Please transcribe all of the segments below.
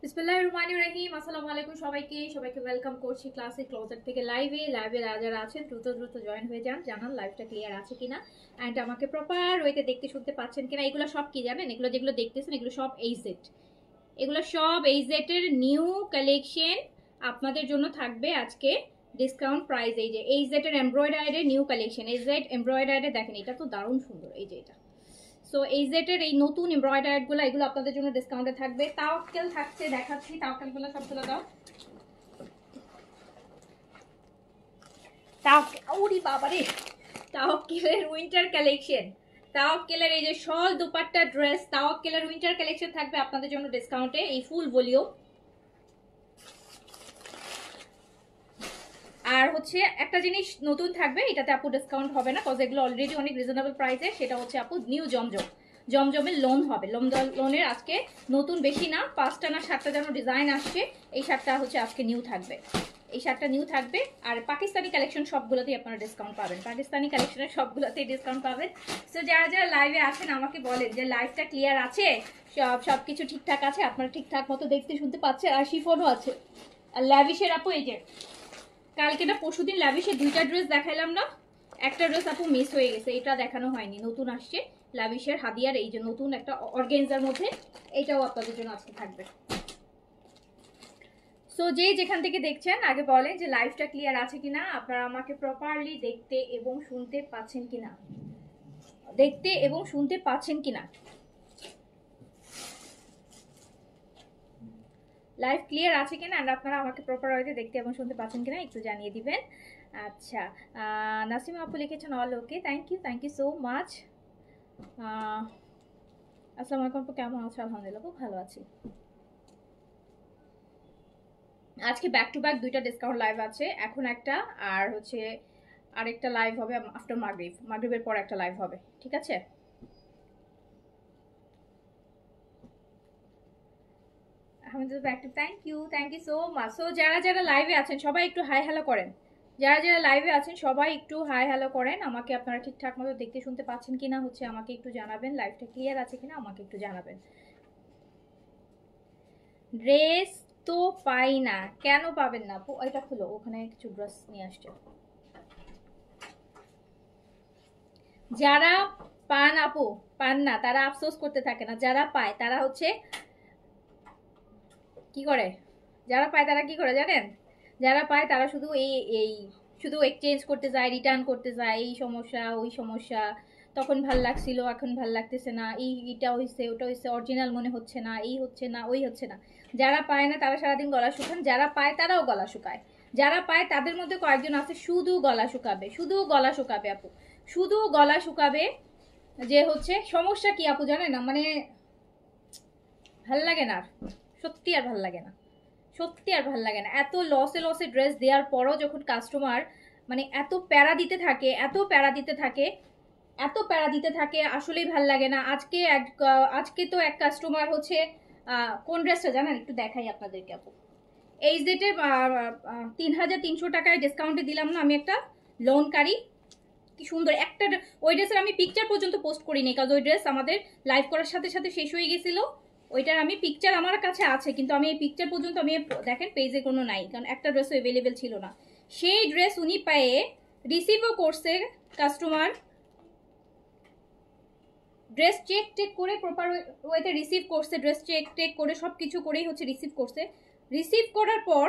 বিসমিল্লাহিররহমানিররহিম। আসসালামু আলাইকুম সবাইকে ওয়েলকাম করছি ক্লাসে ক্লোজার থেকে লাইভে যারা আছেন দ্রুত জয়েন হয়ে যান, জানান লাইভটা ক্লিয়ার আছে কিনা অ্যান্ড আমাকে প্রপার ওয়েতে দেখতে শুনতে পাচ্ছেন কিনা। এগুলো সব কি জানেন, এগুলো যেগুলো দেখতেছেন এগুলো সব এইজেড, এগুলো সব এইজেটের নিউ কালেকশন আপনাদের জন্য থাকবে আজকে ডিসকাউন্ট প্রাইস। এই যে এইজেটের এমব্রয়ডারির নিউ কালেকশন, এইজেড এমব্রয়ডারি দেখেন, এটা তো দারুণ সুন্দর। এই যে এটা সো এইজেটের এই নতুন এমব্রয়ডারিগুলো, এগুলো আপনাদের জন্য ডিসকাউন্টে থাকবে। তাওয়াক্কেল থাকছে, দেখাচ্ছি তাওয়াক্কেলগুলো সবগুলো দাও। ওরে বাবারে, তাওয়াক্কেলের উইন্টার কালেকশন, তাওয়াক্কেলের এই যে শল দুপাট্টা ড্রেস, তাওয়াক্কেলের উইন্টার কালেকশন থাকবে আপনাদের জন্য ডিসকাউন্টে। এই ফুল ভলিউম আর হচ্ছে একটা জিনিস নতুন থাকবে, এটাতে আপু ডিসকাউন্ট হবে না, কজ এগুলো অলরেডি অনেক রিজনেবল প্রাইসে। সেটা হচ্ছে আপু নিউ জমজমের লোন হবে। লোনের আজকে নতুন বেশি না, 5টা না 7টা যেন ডিজাইন আসছে। এই 7টা হচ্ছে আজকে নিউ থাকবে, এই 7টা নিউ থাকবে। আর পাকিস্তানি কালেকশন সবগুলোতেই আপনারা ডিসকাউন্ট পাবেন, পাকিস্তানি কালেকশনের সবগুলোতেই ডিসকাউন্ট পাবেন। সো যারা লাইভে আছেন আমাকে বলেন যে লাইভটা ক্লিয়ার আছে, সব কিছু ঠিকঠাক আছে, আপনারা ঠিকঠাক মতো দেখতে শুনতে পাচ্ছেন। আর শিফনও আছে। আর ল্যাভিশের আপু এই যে কালকে না পরশুদিন ল্যাভিশের 2টা ড্রেস দেখাইলাম না, একটা ড্রেস আপু মিস হয়ে গেছে, এটা দেখানো হয়নি। নতুন আসছে ল্যাভিশের হাদিয়ার এই যে নতুন একটা অর্গানজার মধ্যে, এটাও আপনাদের জন্য আজকে থাকবে। সো যেখান থেকে দেখছেন আগে বলেন যে লাইভটা ক্লিয়ার আছে কিনা, আপনারা আমাকে প্রপারলি দেখতে এবং শুনতে পাচ্ছেন কিনা, লাইভ ক্লিয়ার আছে কিনা আর আপনারা আমাকে প্রপার ওয়েতে দেখতে এবং শুনতে পাচ্ছেন কিনা একটু জানিয়ে দিবেন। আচ্ছা, নাসিমা আপু লিখেছেন all okay, thank you so much. আসসালামু আলাইকুম আপু, কেমন আছো? আলহামদুলিল্লাহ খুব ভালো আছি। আজকে ব্যাক টু ব্যাক 2টা ডিসকাউন্ট লাইভ আছে, এখন একটা আর হচ্ছে আরেকটা লাইভ হবে আফটার মাগরিবের পর একটা লাইভ হবে, ঠিক আছে? Thank you so much. So যারা লাইভে আছেন সবাই একটু হাই হ্যালো করেন, যারা লাইভে আছেন সবাই একটু হাই হ্যালো করেন। আমাকে আপনারা ঠিকঠাক মতো দেখতে শুনতে পাচ্ছেন কিনা হচ্ছে আমাকে একটু জানাবেন, লাইভটা ক্লিয়ার আছে কিনা আমাকে একটু জানাবেন। ড্রেস তো পাই না, কেন পাবেন না? এটা খুলো, ওখানে কিছু ড্রেস নিয়ে আসছে। যারা পান আপু, পান না তারা আফসোস করতে থাকে না, যারা পায় তারা হচ্ছে কি করে, যারা পায় তারা কি করে জানেন? যারা পায় তারা শুধু শুধু এক্সচেঞ্জ করতে যায়, রিটার্ন করতে যায়, এই সমস্যা ওই সমস্যা, তখন ভাল লাগছিল এখন ভাল লাগতেছে না, এটা হইছে ওটা হইছে, অরিজিনাল মনে হচ্ছে না, এই হচ্ছে না ওই হচ্ছে না। যারা পায় না তারা সারাদিন গলা শুকান, যারা পায় তারাও গলা শুকায়। যারা পায় তাদের মধ্যে কয়েকজন আছে শুধু গলা শুকাবে আপু, শুধু গলা শুকাবে। যে হচ্ছে সমস্যা কি আপু জানেন না, মানে ভাল লাগে না, সত্যি আর ভাল লাগে না। এত লসে ড্রেস দেওয়ার পরও যখন কাস্টমার মানে এত প্যারা দিতে থাকে আসলেই ভাল লাগে না। আজকে তো এক কাস্টমার হচ্ছে কোন ড্রেসটা জানেন, একটু দেখাই আপনাদেরকে আপু। এই জেটের 3300 টাকায় ডিসকাউন্টে দিলাম না আমি একটা লোনকারী, কি সুন্দর একটা। ওই ড্রেসের আমি পিকচার পর্যন্ত পোস্ট করিনি, কারণ ওই ড্রেস আমাদের লাইভ করার সাথে সাথে শেষ হয়ে গেছিল। ওইটার আমি পিকচার আমার কাছে আছে, কিন্তু আমি এই পিকচার পর্যন্ত আমি দেখেন পেজে কোনো নাই, কারণ একটা ড্রেসও অ্যাভেলেবেল ছিল না। সেই ড্রেস উনি পেয়ে রিসিভও করছে, কাস্টমার ড্রেস চেক করে প্রপার ওয়েতে রিসিভ করছে, ড্রেস চেক করে সব কিছু করেই হচ্ছে রিসিভ করছে। রিসিভ করার পর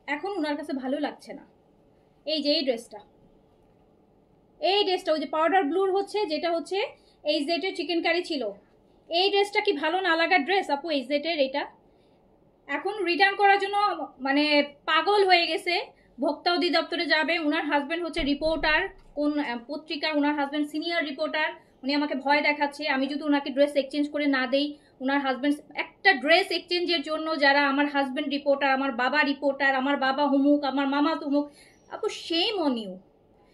এখন ওনার কাছে ভালো লাগছে না। এই যে এই ড্রেসটা ওই যে পাউডার ব্লুর হচ্ছে, যেটা হচ্ছে এই জেটের চিকেন কারি ছিল, এই ড্রেসটা কি ভালো না লাগার ড্রেস আপু? এই জেটের এটা এখন রিটার্ন করার জন্য মানে পাগল হয়ে গেছে। ভোক্তা অধিদপ্তরে যাবে, ওনার হাজব্যান্ড হচ্ছে রিপোর্টার, কোন পত্রিকার, ওনার হাজব্যান্ড সিনিয়র রিপোর্টার। উনি আমাকে ভয় দেখাচ্ছে আমি যদি ওনাকে ড্রেস এক্সচেঞ্জ করে না দেই। ওনার হাজব্যান্ড একটা ড্রেস এক্সচেঞ্জের জন্য, যারা আমার হাজব্যান্ড রিপোর্টার, আমার বাবা রিপোর্টার, আমার বাবা হুমুক, আমার মামা তুমুক, আপু shame on you,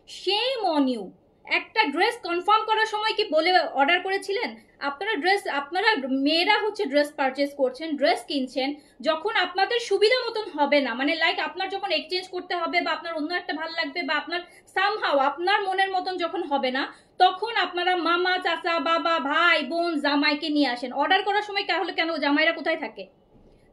shame on you. একটা ড্রেস কনফার্ম করার সময় কি বলে অর্ডার করেছিলেন? আপনারা মেয়েরা হচ্ছে ড্রেস পারচেস করছেন, ড্রেস কিনছেন, যখন আপনাদের সুবিধা মতন হবে না, মানে লাইক আপনার যখন এক্সচেঞ্জ করতে হবে বা আপনার অন্য একটা ভালো লাগবে বা আপনার সামহাও আপনার মনের মতন যখন হবে না, তখন আপনারা মামা, চাচা, বাবা, ভাই, বোন, জামাইকে নিয়ে আসেন। অর্ডার করার সময় তাহলে কেন জামাইরা কোথায় থাকে?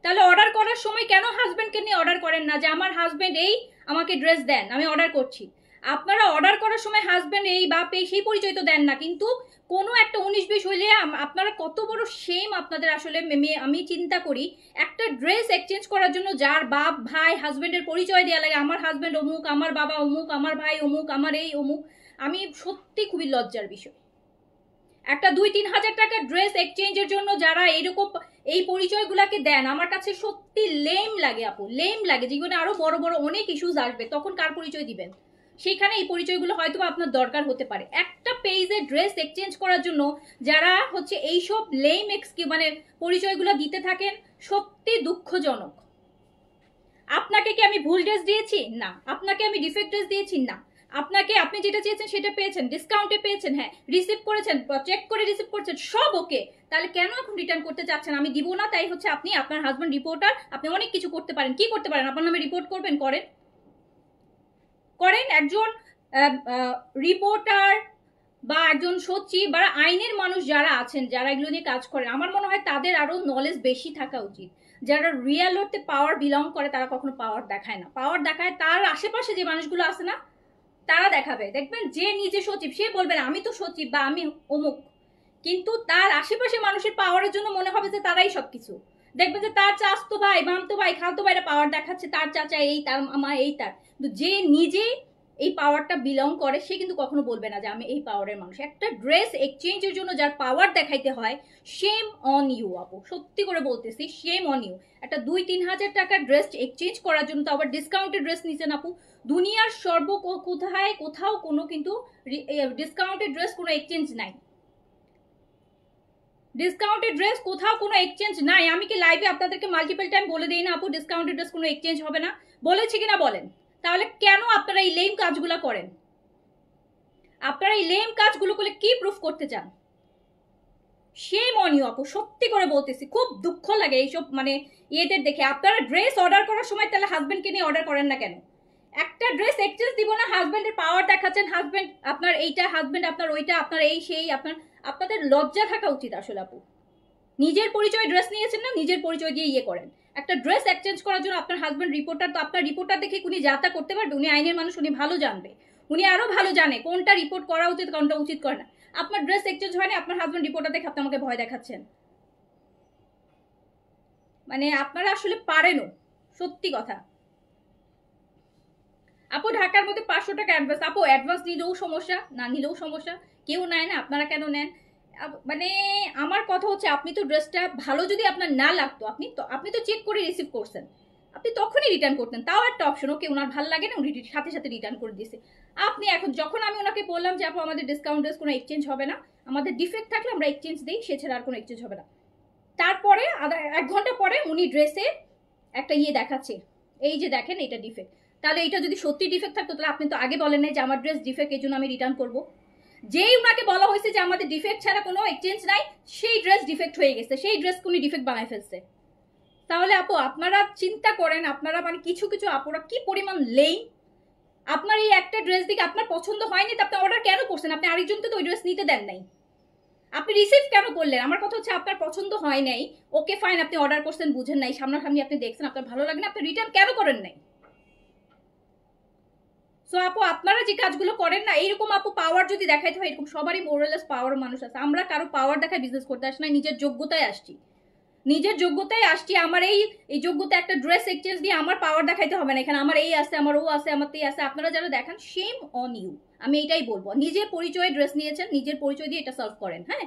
তাহলে অর্ডার করার সময় কেন হাজব্যান্ডকে নিয়ে অর্ডার করেন না যে আমার হাজব্যান্ড এই আমাকে ড্রেস দেন, আমি অর্ডার করছি? আপনারা অর্ডার করার সময় হাজব্যান্ড এই বাপ এই সেই পরিচয় তো দেন না, কিন্তু কোনো একটা 19-20 হইলে আপনারা কত বড় শেম আপনাদের আসলে। আমি চিন্তা করি একটা ড্রেস এক্সচেঞ্জ করার জন্য যার বাপ ভাই হাজব্যান্ডের পরিচয় দেওয়া লাগে, আমার হাজব্যান্ড অমুক, আমার বাবা অমুক, আমার ভাই অমুক, আমার এই অমুক, আমি সত্যি খুবই লজ্জার বিষয়। একটা 2-3 হাজার টাকার ড্রেস এক্সচেঞ্জের জন্য যারা এইরকম এই পরিচয়গুলোকে দেন, আমার কাছে সত্যি লেম লাগে আপু, লেম লাগে। জীবনে আরো বড় বড় অনেক ইস্যুস আসবে, তখন কার পরিচয় দিবেন? সেখানে এই পরিচয়গুলো হয়তো আপনার দরকার হতে পারে। একটা পেজে ড্রেস এক্সচেঞ্জ করার জন্য যারা হচ্ছে এইসব লেম মানে পরিচয়গুলো দিতে থাকেন, সত্যি দুঃখজনক। আপনাকে কি আমি ভুল ড্রেস দিয়েছি? না। আপনাকে আমি ডিফেক্ট ড্রেস দিয়েছি? না। আপনাকে আপনি যেটা চেয়েছেন সেটা পেয়েছেন, ডিসকাউন্টে পেয়েছেন, হ্যাঁ রিসিভ করেছেন, চেক করে রিসিভ করেছেন, সব ওকে। তাহলে কেন এখন রিটার্ন করতে চাচ্ছেন? আমি দিব না, তাই হচ্ছে আপনি আপনার হাজব্যান্ড রিপোর্টার, আপনি অনেক কিছু করতে পারেন। কি করতে পারেন? আপনার নামে রিপোর্ট করবেন, করেন। একজন রিপোর্টার বা একজন সচিব বা আইনের মানুষ যারা আছেন, যারা এগুলো নিয়ে কাজ করেন, আমার মনে হয় তাদের আরো নলেজ বেশি থাকা উচিত। যারা রিয়েল অর্থে পাওয়ার বিলং করে তারা কখনো পাওয়ার দেখায় না। পাওয়ার দেখায় তার আশেপাশে যে মানুষগুলো আছে না, তারা দেখাবে। দেখবেন যে নিজে সচিব সে বলবে না আমি তো সচিব বা আমি অমুক, কিন্তু তার আশেপাশে মানুষের পাওয়ারের জন্য মনে হবে যে তারাই সবকিছু। দেখবেন যে তার চাচতো ভাই, মামতো ভাই, খালতো ভাইরা পাওয়ার দেখাচ্ছে, তার চাচা এই, তার মামা এই, তার। কিন্তু যে নিজে এই পাওয়ারটা বিলং করে সে কিন্তু কখনো বলবে না যে আমি এই পাওয়ারের মানুষ। একটা ড্রেস এক্সচেঞ্জের জন্য যার পাওয়ার দেখাইতে হয়, শেম অন ইউ আপু, সত্যি করে বলতেছি, শেম অন ইউ। একটা 2-3 হাজার টাকার ড্রেস এক্সচেঞ্জ করার জন্য, তো আবার ডিসকাউন্টেড ড্রেস নিছেন আপু। দুনিয়ার কোথাও কোনো কিন্তু ডিসকাউন্টেড ড্রেস কোনো এক্সচেঞ্জ নাই। ডিসকাউন্টেড ড্রেস কোথাও কোনো এক্সচেঞ্জ নাই। আমি কি লাইভে আপনাদেরকে মাল্টিপল টাইম বলে দেই না আপু ডিসকাউন্টেড ড্রেস কোনো এক্সচেঞ্জ হবে না? বলেছি কিনা বলেন? তাহলে কেন আপনারা এই লেম কাজগুলো করেন? আপনারা এই লেম কাজগুলো করলে কি প্রুফ করতে চান? সেই মনি আপু, সত্যি করে বলতেছি, খুব দুঃখ লাগে এইসব মানে ইয়েদের দেখে। আপনারা ড্রেস অর্ডার করার সময় তাহলে হাজবেন্ডকে নিয়ে অর্ডার করেন না কেন? একটা ড্রেস এক্সচেঞ্জ দিব না, হাজবেন্ডের পাওয়ার দেখাচ্ছেন, হাজবেন্ড আপনার এইটা, হাজবেন্ড আপনার ওইটা, আপনার এই সেই, আপনাদের লজ্জা থাকা উচিত আসলে আপু। নিজের পরিচয় ড্রেস নিয়েছেন না, নিজের পরিচয় দিয়ে ইয়ে করেন। একটা ড্রেস এক্সচেঞ্জ করার জন্য আপনার হাজবেন্ড রিপোর্টার, তো আপনার রিপোর্টার দেখে উনি যাতা করতে পারবে? উনি আইনের মানুষ, উনি ভালো জানবে, উনি আরো ভালো জানে কোনটা রিপোর্ট করা উচিত কোনটা উচিত করে না। আপনার ড্রেস এক্সচেঞ্জ হয়নি, আপনার হাজবেন্ড রিপোর্টার দেখে আপনি আমাকে ভয় দেখাচ্ছেন। মানে আপনারা আসলে পারেনও, সত্যি কথা। আপু ঢাকার মধ্যে 500 টাকা অ্যাডভান্স। আপু অ্যাডভান্স নিলেও সমস্যা, না নিলেও সমস্যা, কেউ নেয় না, আপনারা কেন নেন? মানে আমার কথা হচ্ছে, আপনি তো ড্রেসটা ভালো যদি আপনার না লাগতো, আপনি তো চেক করে রিসিভ করছেন, আপনি তখনই রিটার্ন করতেন। তাও একটা অপশন, ওকে ওনার ভালো লাগে না, উনি সাথে সাথে রিটার্ন করে দিয়েছে। আপনি এখন যখন আমি ওনাকে বললাম যে আপু আমাদের ডিসকাউন্ট ড্রেস কোনো এক্সচেঞ্জ হবে না, আমাদের ডিফেক্ট থাকলে আমরা এক্সচেঞ্জ দিই, সেছাড়া আর কোনো এক্সচেঞ্জ হবে না। তারপরে 1 ঘন্টা পরে উনি ড্রেসে একটা ইয়ে দেখাচ্ছে, এই যে দেখেন এটা ডিফেক্ট। তাহলে এটা যদি সত্যি ডিফেক্ট থাকতো তাহলে আপনি তো আগে বলেন নাই যে আমার ড্রেস ডিফেক্ট, এই জন্য আমি রিটার্ন করবো। যেই উনাকে বলা হয়েছে যে আমাদের ডিফেক্ট ছাড়া কোনো এক্সচেঞ্জ নাই, সেই ড্রেস ডিফেক্ট হয়ে গেছে, সেই ড্রেস উনি ডিফেক্ট বানায় ফেলছে। তাহলে আপু আপনারা চিন্তা করেন, আপনারা মানে কিছু কিছু আপুরা কি পরিমাণ লেই। আপনার এই একটা ড্রেস দিকে আপনার পছন্দ হয়নি, তো আপনি অর্ডার কেন করছেন? আপনি আরেকজনকে তো ওই ড্রেস নিতে দেন নাই। আপনি রিসিভ কেন করলেন? আমার কথা হচ্ছে আপনার পছন্দ হয় নাই, ওকে ফাইন, আপনি অর্ডার করছেন, বুঝেন নাই, সামনাসামনি আপনি দেখছেন, আপনার ভালো লাগে না, আপনি রিটার্ন কেন করেন নাই? সো আপু আপনারা যে কাজগুলো করেন না, এইরকম আপু পাওয়ার যদি দেখাইতে হয়, এরকম সবারই মোরালেস পাওয়ার মানুষ আছে। আমরা কারো পাওয়ার দেখায় বিজনেস করতে আসি না, নিজের যোগ্যতায় আসছি, নিজের যোগ্যতায় আসছি। আমার এই যোগ্যতা একটা ড্রেস এক্সচেঞ্জ দিয়ে আমার পাওয়ার দেখাইতে হবে না। এখানে আমার এই আছে, আমার ও আছে, আমার তে আছে। আপনারা যারা দেখান, শেম অন ইউ। আমি এটাই বলবো, নিজের পরিচয়ে ড্রেস নিয়েছেন, নিজের পরিচয় দিয়ে এটা সলভ করেন। হ্যাঁ,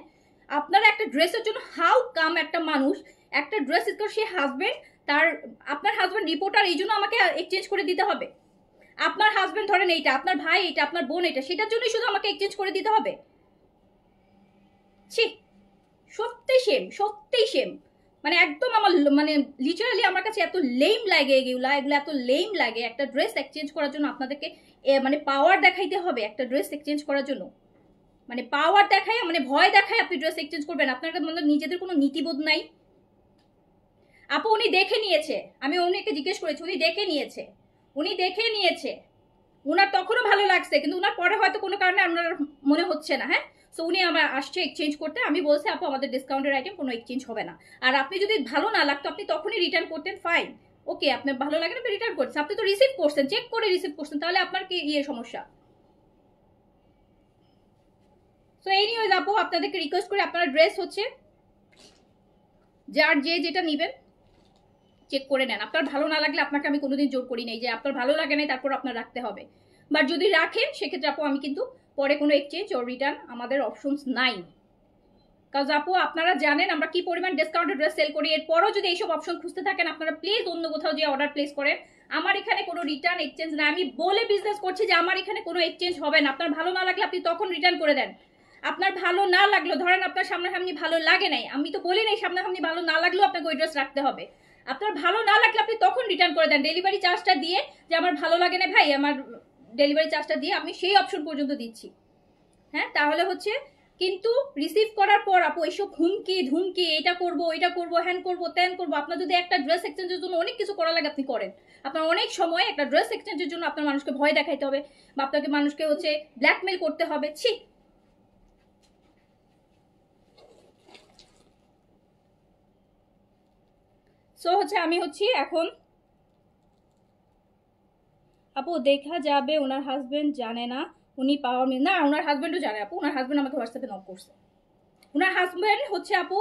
আপনারা একটা ড্রেসের জন্য হাউ কাম একটা মানুষ একটা ড্রেস সে হাজবেন্ড, তার আপনার হাজবেন্ড রিপোর্টার, এই জন্য আমাকে এক্সচেঞ্জ করে দিতে হবে? আপনার হাজবেন্ড ধরেন এইটা, আপনার ভাই এটা, আপনার বোন এটা, সেটার জন্যই শুধু আমাকে এক্সচেঞ্জ করে দিতে হবে? ছি, সত্যি শেম, সত্যি শেম। মানে একদম আমার মানে লিটারালি আমার কাছে এত লেম লাগে এগুলো এত লেম লাগে। একটা ড্রেস এক্সচেঞ্জ করার জন্য আপনাদেরকে মানে পাওয়ার দেখাইতে হবে একটা ড্রেস এক্সচেঞ্জ করার জন্য? মানে পাওয়ার দেখায়, মানে ভয় দেখায় আপনি ড্রেস এক্সচেঞ্জ করবেন? আপনার মানে নিজেদের কোনো নীতিবোধ নাই? আপু উনি দেখে নিয়েছে, আমি উনিকে জিজ্ঞেস করেছি, উনি দেখে নিয়েছে, উনি দেখে নিয়েছে। উনার তখনও ভালো লাগছে, কিন্তু উনার পরে হয়তো কোনো কারণে আপনার মনে হচ্ছে না। হ্যাঁ, সো উনি আমার আসছে এক্সচেঞ্জ করতে। আমি বলছি আপু আমাদের ডিসকাউন্টের আইটেম কোনো এক্সচেঞ্জ হবে না। আর আপনি যদি ভালো না লাগতো আপনি তখনই রিটার্ন করতেন, ফাইন, ওকে, আপনার ভালো লাগে না, আপনি রিটার্ন করছেন, আপনি তো রিসিভ করছেন, চেক করে রিসিভ করছেন, তাহলে আপনার কি সমস্যা? সো এই নিয়ে আপু আপনাদেরকে রিকোয়েস্ট করি, আপনারা ড্রেস হচ্ছে যার যে যেটা নেবেন চেক করে নেন। আপনার ভালো না লাগলে আপনাকে আমি কোনোদিন জোর করি নাই যে আপনার ভালো লাগে নাই তারপর আপনার রাখতে হবে। বাট যদি রাখেন সেক্ষেত্রে আপু আমি কিন্তু পরে কোনো এক্সচেঞ্জ ও রিটার্ন আমাদের অপশনস নাই। কারণ আপু আপনারা জানেন আমরা কি পরিমাণ ডিসকাউন্টেড ড্রেস সেল করি। এরপরও যদি এইসব অপশন খুঁজতে থাকেন আপনারা প্লিজ অন্য কোথাও যে অর্ডার প্লেস করেন। আমার এখানে কোনো রিটার্ন এক্সচেঞ্জ না। আমি বলে বিজনেস করছি যে আমার এখানে কোনো এক্সচেঞ্জ হবে না। আপনার ভালো না লাগলে আপনি তখন রিটার্ন করে দেন। আপনার ভালো না লাগলো, ধরেন আপনার সামনাসামনি ভালো লাগে নাই, আমি তো বলি নাই সামনাসামনি ভালো না লাগলেও আপনাকে ওই ড্রেস রাখতে হবে। আপনার ভালো না লাগলে আপনি তখন রিটার্ন করে দেন, ডেলিভারি চার্জটা দিয়ে, যে আমার ভালো লাগে না ভাই, আমার ডেলিভারি চার্জটা দিয়ে আমি সেই অপশন পর্যন্ত দিচ্ছি। হ্যাঁ, তাহলে হচ্ছে কিন্তু রিসিভ করার পর আপু এইসব হুমকি ধুমকি, এটা করবো ওইটা করবো, হ্যান করবো ত্যান করবো, আপনার যদি একটা ড্রেস এক্সচেঞ্জের জন্য অনেক কিছু করা লাগে আপনি করেন। আপনার অনেক সময় একটা ড্রেস এক্সচেঞ্জের জন্য আপনার মানুষকে ভয় দেখাইতে হবে বা আপনাকে মানুষকে হচ্ছে ব্ল্যাকমেল করতে হবে। ছি। সো হচ্ছে আমি হচ্ছি এখন আপু দেখা যাবে ওনার হাজবেন্ড জানে না উনি পাওয়ার না, ওনার হাজবেন্ডও জানে আপু, ওনার হাজবেন্ড আমাকে হোয়াটসঅ্যাপে নক করছে। ওনার হাজবেন্ড হচ্ছে আপু,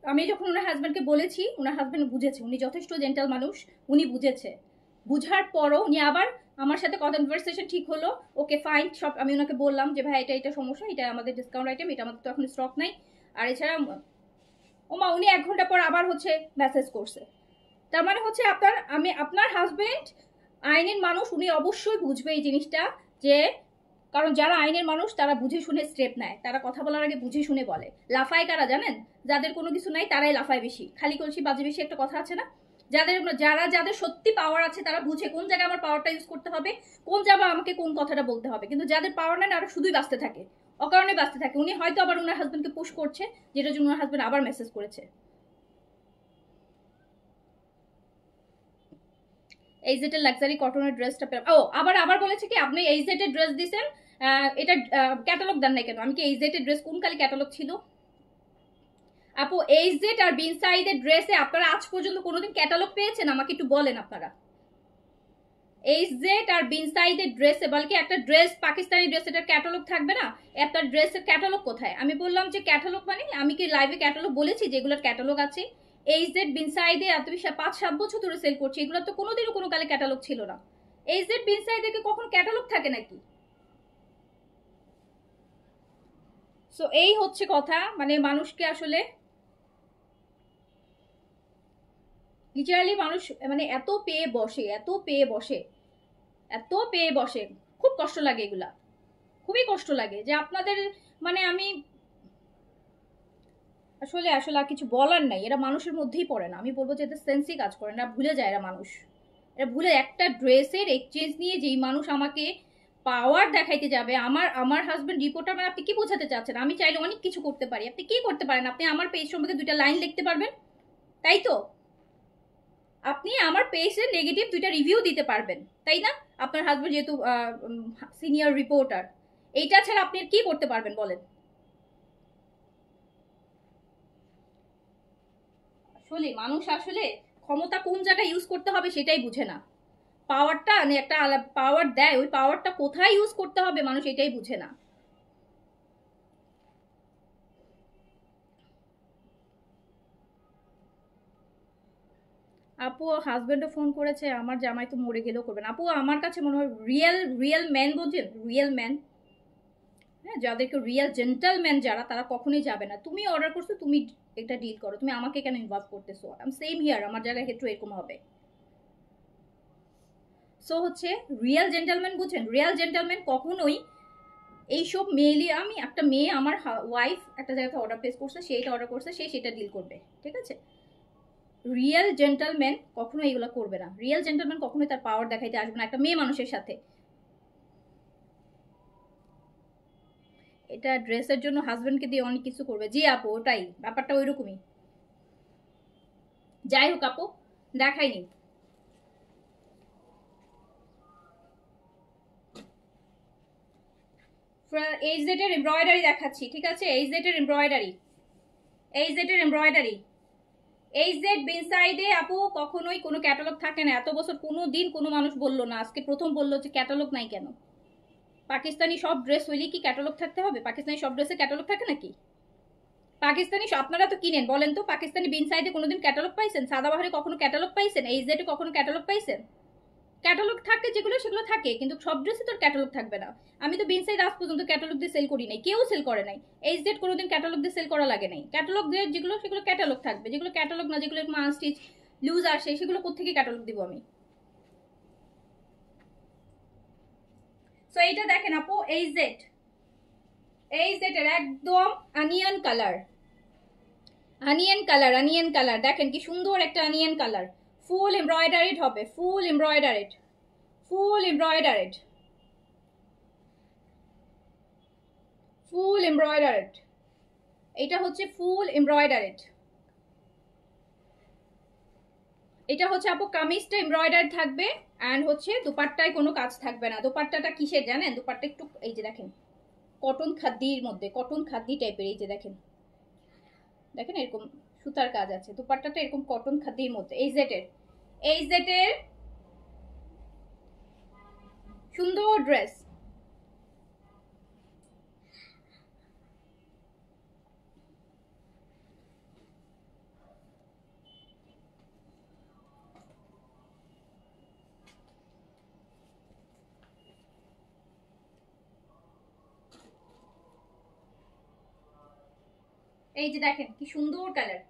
আমি যখন ওনার হাজবেন্ডকে বলেছি ওনার হাজবেন্ড বুঝেছে, উনি যথেষ্ট জেন্টাল মানুষ, উনি বুঝেছে। বুঝার পরও উনি আবার আমার সাথে কনভারসেশন ঠিক হলো, ওকে ফাইন সব। আমি ওনাকে বললাম যে ভাই এটা এটা সমস্যা, এটা আমাদের ডিসকাউন্ট আইটেম, এটা আমাদের তো এখন স্টক নাই। আর এছাড়া ওমা উনি 1 ঘন্টা পর আবার হচ্ছে মেসেজ করছে। তার মানে হচ্ছে আপনার হাজবেন্ড আইনের মানুষ, উনি অবশ্যই বুঝবে এই জিনিসটা, যে কারণ যারা আইনের মানুষ তারা বুঝে শুনে স্টেপ নেয়, তারা কথা বলার আগে বুঝে শুনে বলে। লাফায় কারা জানেন? যাদের কোনো কিছু নাই তারাই লাফায় বেশি, খালি কলসি বাজে বেশি একটা কথা আছে না। যাদের সত্যি পাওয়ার আছে তারা বুঝে কোন জায়গায় আমার পাওয়ারটা ইউজ করতে হবে, কোন জায়গায় আমাকে কোন কথাটা বলতে হবে। কিন্তু যাদের পাওয়ার নেই তারা শুধুই বাঁচতে থাকে, অকারণে বাঁচতে থাকে। উনি হয়তো আবার ওনার হাজবেন্ডকে পুশ করছে, যেটার জন্য ওনার হাজবেন্ড আবার মেসেজ করেছে। এইচজেটের লাক্সারি কটনের ড্রেসটা ও আবার আবার বলেছে কি আপনি এইচজেটের ড্রেস দিছেন, এটা ক্যাটালগ দেন নাই কেন? আমি কি এইচজেটের ড্রেস কোন কালে ক্যাটালগ ছিল? আপু এইচজেট আর বিনসাইডের ড্রেসে আপনারা আজ পর্যন্ত কোনোদিন ক্যাটালগ পেয়েছেন? আমাকে একটু বলেন আপনারা। এইচজেট আর বিনসাইডের ড্রেসে, বলকি একটা ড্রেস পাকিস্তানি ড্রেস, এটার ক্যাটালগ থাকবে না? একটা ড্রেসের ক্যাটালগ কোথায়? আমি বললাম যে ক্যাটালগ মানে আমি কি লাইভে ক্যাটালগ বলেছি যেগুলোর ক্যাটালগ আছে? এইচজেড বিনসাইডে এত 5-7 বছর ধরে সেল করছি, এগুলো তো কোনোদিনও কোনো কালে ক্যাটালগ ছিল না। এইচজেড বিনসাইডে কি কখনো ক্যাটালগ থাকে নাকি? সো এই হচ্ছে কথা, মানে মানুষকে আসলে লিটারালি মানুষ মানে এত পেয়ে বসে, এত পেয়ে বসে, এত পেয়ে বসে, খুব কষ্ট লাগে এগুলা, খুবই কষ্ট লাগে যে আপনাদের মানে আমি আসলে আসলে আর কিছু বলার নাই। এরা মানুষের মধ্যেই পড়ে না, আমি বলবো যে এদের সেন্সই কাজ করে না, ভুলে যায় এরা মানুষ। এরা ভুলে একটা ড্রেসের এক্সচেঞ্জ নিয়ে যেই মানুষ আমাকে পাওয়ার দেখাইতে যাবে। আমার হাজবেন্ড রিপোর্টার, মানে আপনি কি বোঝাতে চাচ্ছেন? আমি চাইলে অনেক কিছু করতে পারি, আপনি কি করতে পারেন? আপনি আমার পেজ সম্পর্কে 2টা লাইন লিখতে পারবেন, তাই তো? আপনি আমার পেজে নেগেটিভ 2টা রিভিউ দিতে পারবেন, তাই না? আপনার হাজবেন্ড যেহেতু সিনিয়র রিপোর্টার, এইটা ছাড়া আপনি কি করতে পারবেন বলেন? আসলে মানুষ আসলে ক্ষমতা কোন জায়গায় ইউজ করতে হবে সেটাই বুঝে না। পাওয়ারটা একটা পাওয়ার দেয়, ওই পাওয়ারটা কোথায় ইউজ করতে হবে মানুষ এটাই বুঝে না। আপু হাজবেন্ডও ফোন করেছে, আমার জামাই তো মরে গেলেও করবেন। আপু আমার কাছে মনে হয় রিয়েল রিয়েল ম্যান, বোঝেন রিয়েল ম্যান, হ্যাঁ, যাদেরকে রিয়েল জেন্টলম্যান যারা, তারা কখনোই যাবে না। তুমি অর্ডার করছো, তুমি এটা ডিল করো, তুমি আমাকে কেন ইনভলভ করতেছো? আই এম সেম হিয়ার, আমার জায়গায় ক্ষেত্রে এরকম হবে। সো হচ্ছে রিয়েল জেন্টলম্যান, বুঝছেন? রিয়েল জেন্টলম্যান কখনোই এইসব মেয়েলি, আমি একটা মেয়ে, আমার ওয়াইফ একটা জায়গাতে অর্ডার প্লেস করছে, সে এটা অর্ডার করছে, সে সেটা ডিল করবে, ঠিক আছে? রিয়েল জেন্টলম্যান কখনো এগুলো করবে না। রিয়েল জেন্টলম্যান কখনোই তার পাওয়ার দেখাইতে আসবে না একটা মেয়ে মানুষের সাথে। এটা ড্রেসের জন্য হাজবেন্ডকে দিয়ে অনেক কিছু করবে। জি আপু, ওটাই ব্যাপারটা, ওই রকমই। যাই হোক আপু, দেখাইনি। এইচ জেড এর এমব্রয়ডারি দেখাচ্ছি, ঠিক আছে? এইচ জেড এর এমব্রয়ডারি, এইচ জেড এর এমব্রয়ডারি। এইচ জেড বিন সাইডে আপু কখনোই কোনো ক্যাটালগ থাকে না। এত বছর কোনো দিন কোনো মানুষ বললো না, আজকে প্রথম বললো যে ক্যাটালগ নাই কেন। পাকিস্তানি সব ড্রেস হইলে কি ক্যাটালগ থাকতে হবে? পাকিস্তানি সব ড্রেসে ক্যাটালগ থাকে নাকি? পাকিস্তানি আপনারা তো কিনেন, বলেন তো পাকিস্তানি বিন সাইডে কোনোদিন ক্যাটালগ পাইছেন? সাদাবাহারে কখনো ক্যাটালগ পাইছেন? এইচ জেডে কখনো ক্যাটালগ পাইছেন? ক্যাটালগ থাকে যেগুলো, সেগুলো থাকে, কিন্তু সব ড্রেসে তো ক্যাটালগ থাকবে না। আমি তো বিন সাইড আজ পর্যন্ত ক্যাটালগ দিয়ে সেল করি নাই, কেউ সেল করে নাই। এইচ জেড কোনোদিন ক্যাটালগ দিয়ে সেল করা লাগে নাই। ক্যাটালগ দিয়ে যেগুলো, সেগুলো ক্যাটালগ থাকবে, যেগুলো ক্যাটালগ না, যেগুলো একটু আনস্টিচ লুজ আসে, সেগুলো কোথেকে ক্যাটালগ দিব আমি? সো এইটা দেখেন আপু, এইচ জেড, এইচ জেড এর একদম onion colour, onion colour, onion colour দেখেন কি সুন্দর একটা অনিয়ন কালার। ফুল এমব্রয়ডারিড হবে, ফুল এমব্রয়ডারিড, ফুল এমব্রয়ডারিড, ফুল এমব্রয়ডারিড। এটা হচ্ছে ফুল এমব্রয়ডারিড। এটা হচ্ছে আপু কামিজটা এমব্রয়ডারি থাকবে, অ্যান্ড হচ্ছে দুপাট্টায় কোনো কাজ থাকবে না। দুপাট্টাটা কিসের জানেন? দুপাট্টা একটু এই যে দেখেন, কটন খাদ্দির মধ্যে, কটন খাদ্দি টাইপের। এই যে দেখেন, দেখেন এরকম সুতার কাজ আছে, দুপাট্টাটা এরকম কটন খাদ্দির মধ্যে। এই জেটের, এই জেটের সুন্দর ড্রেস। এই যে দেখেন কি সুন্দর কালার।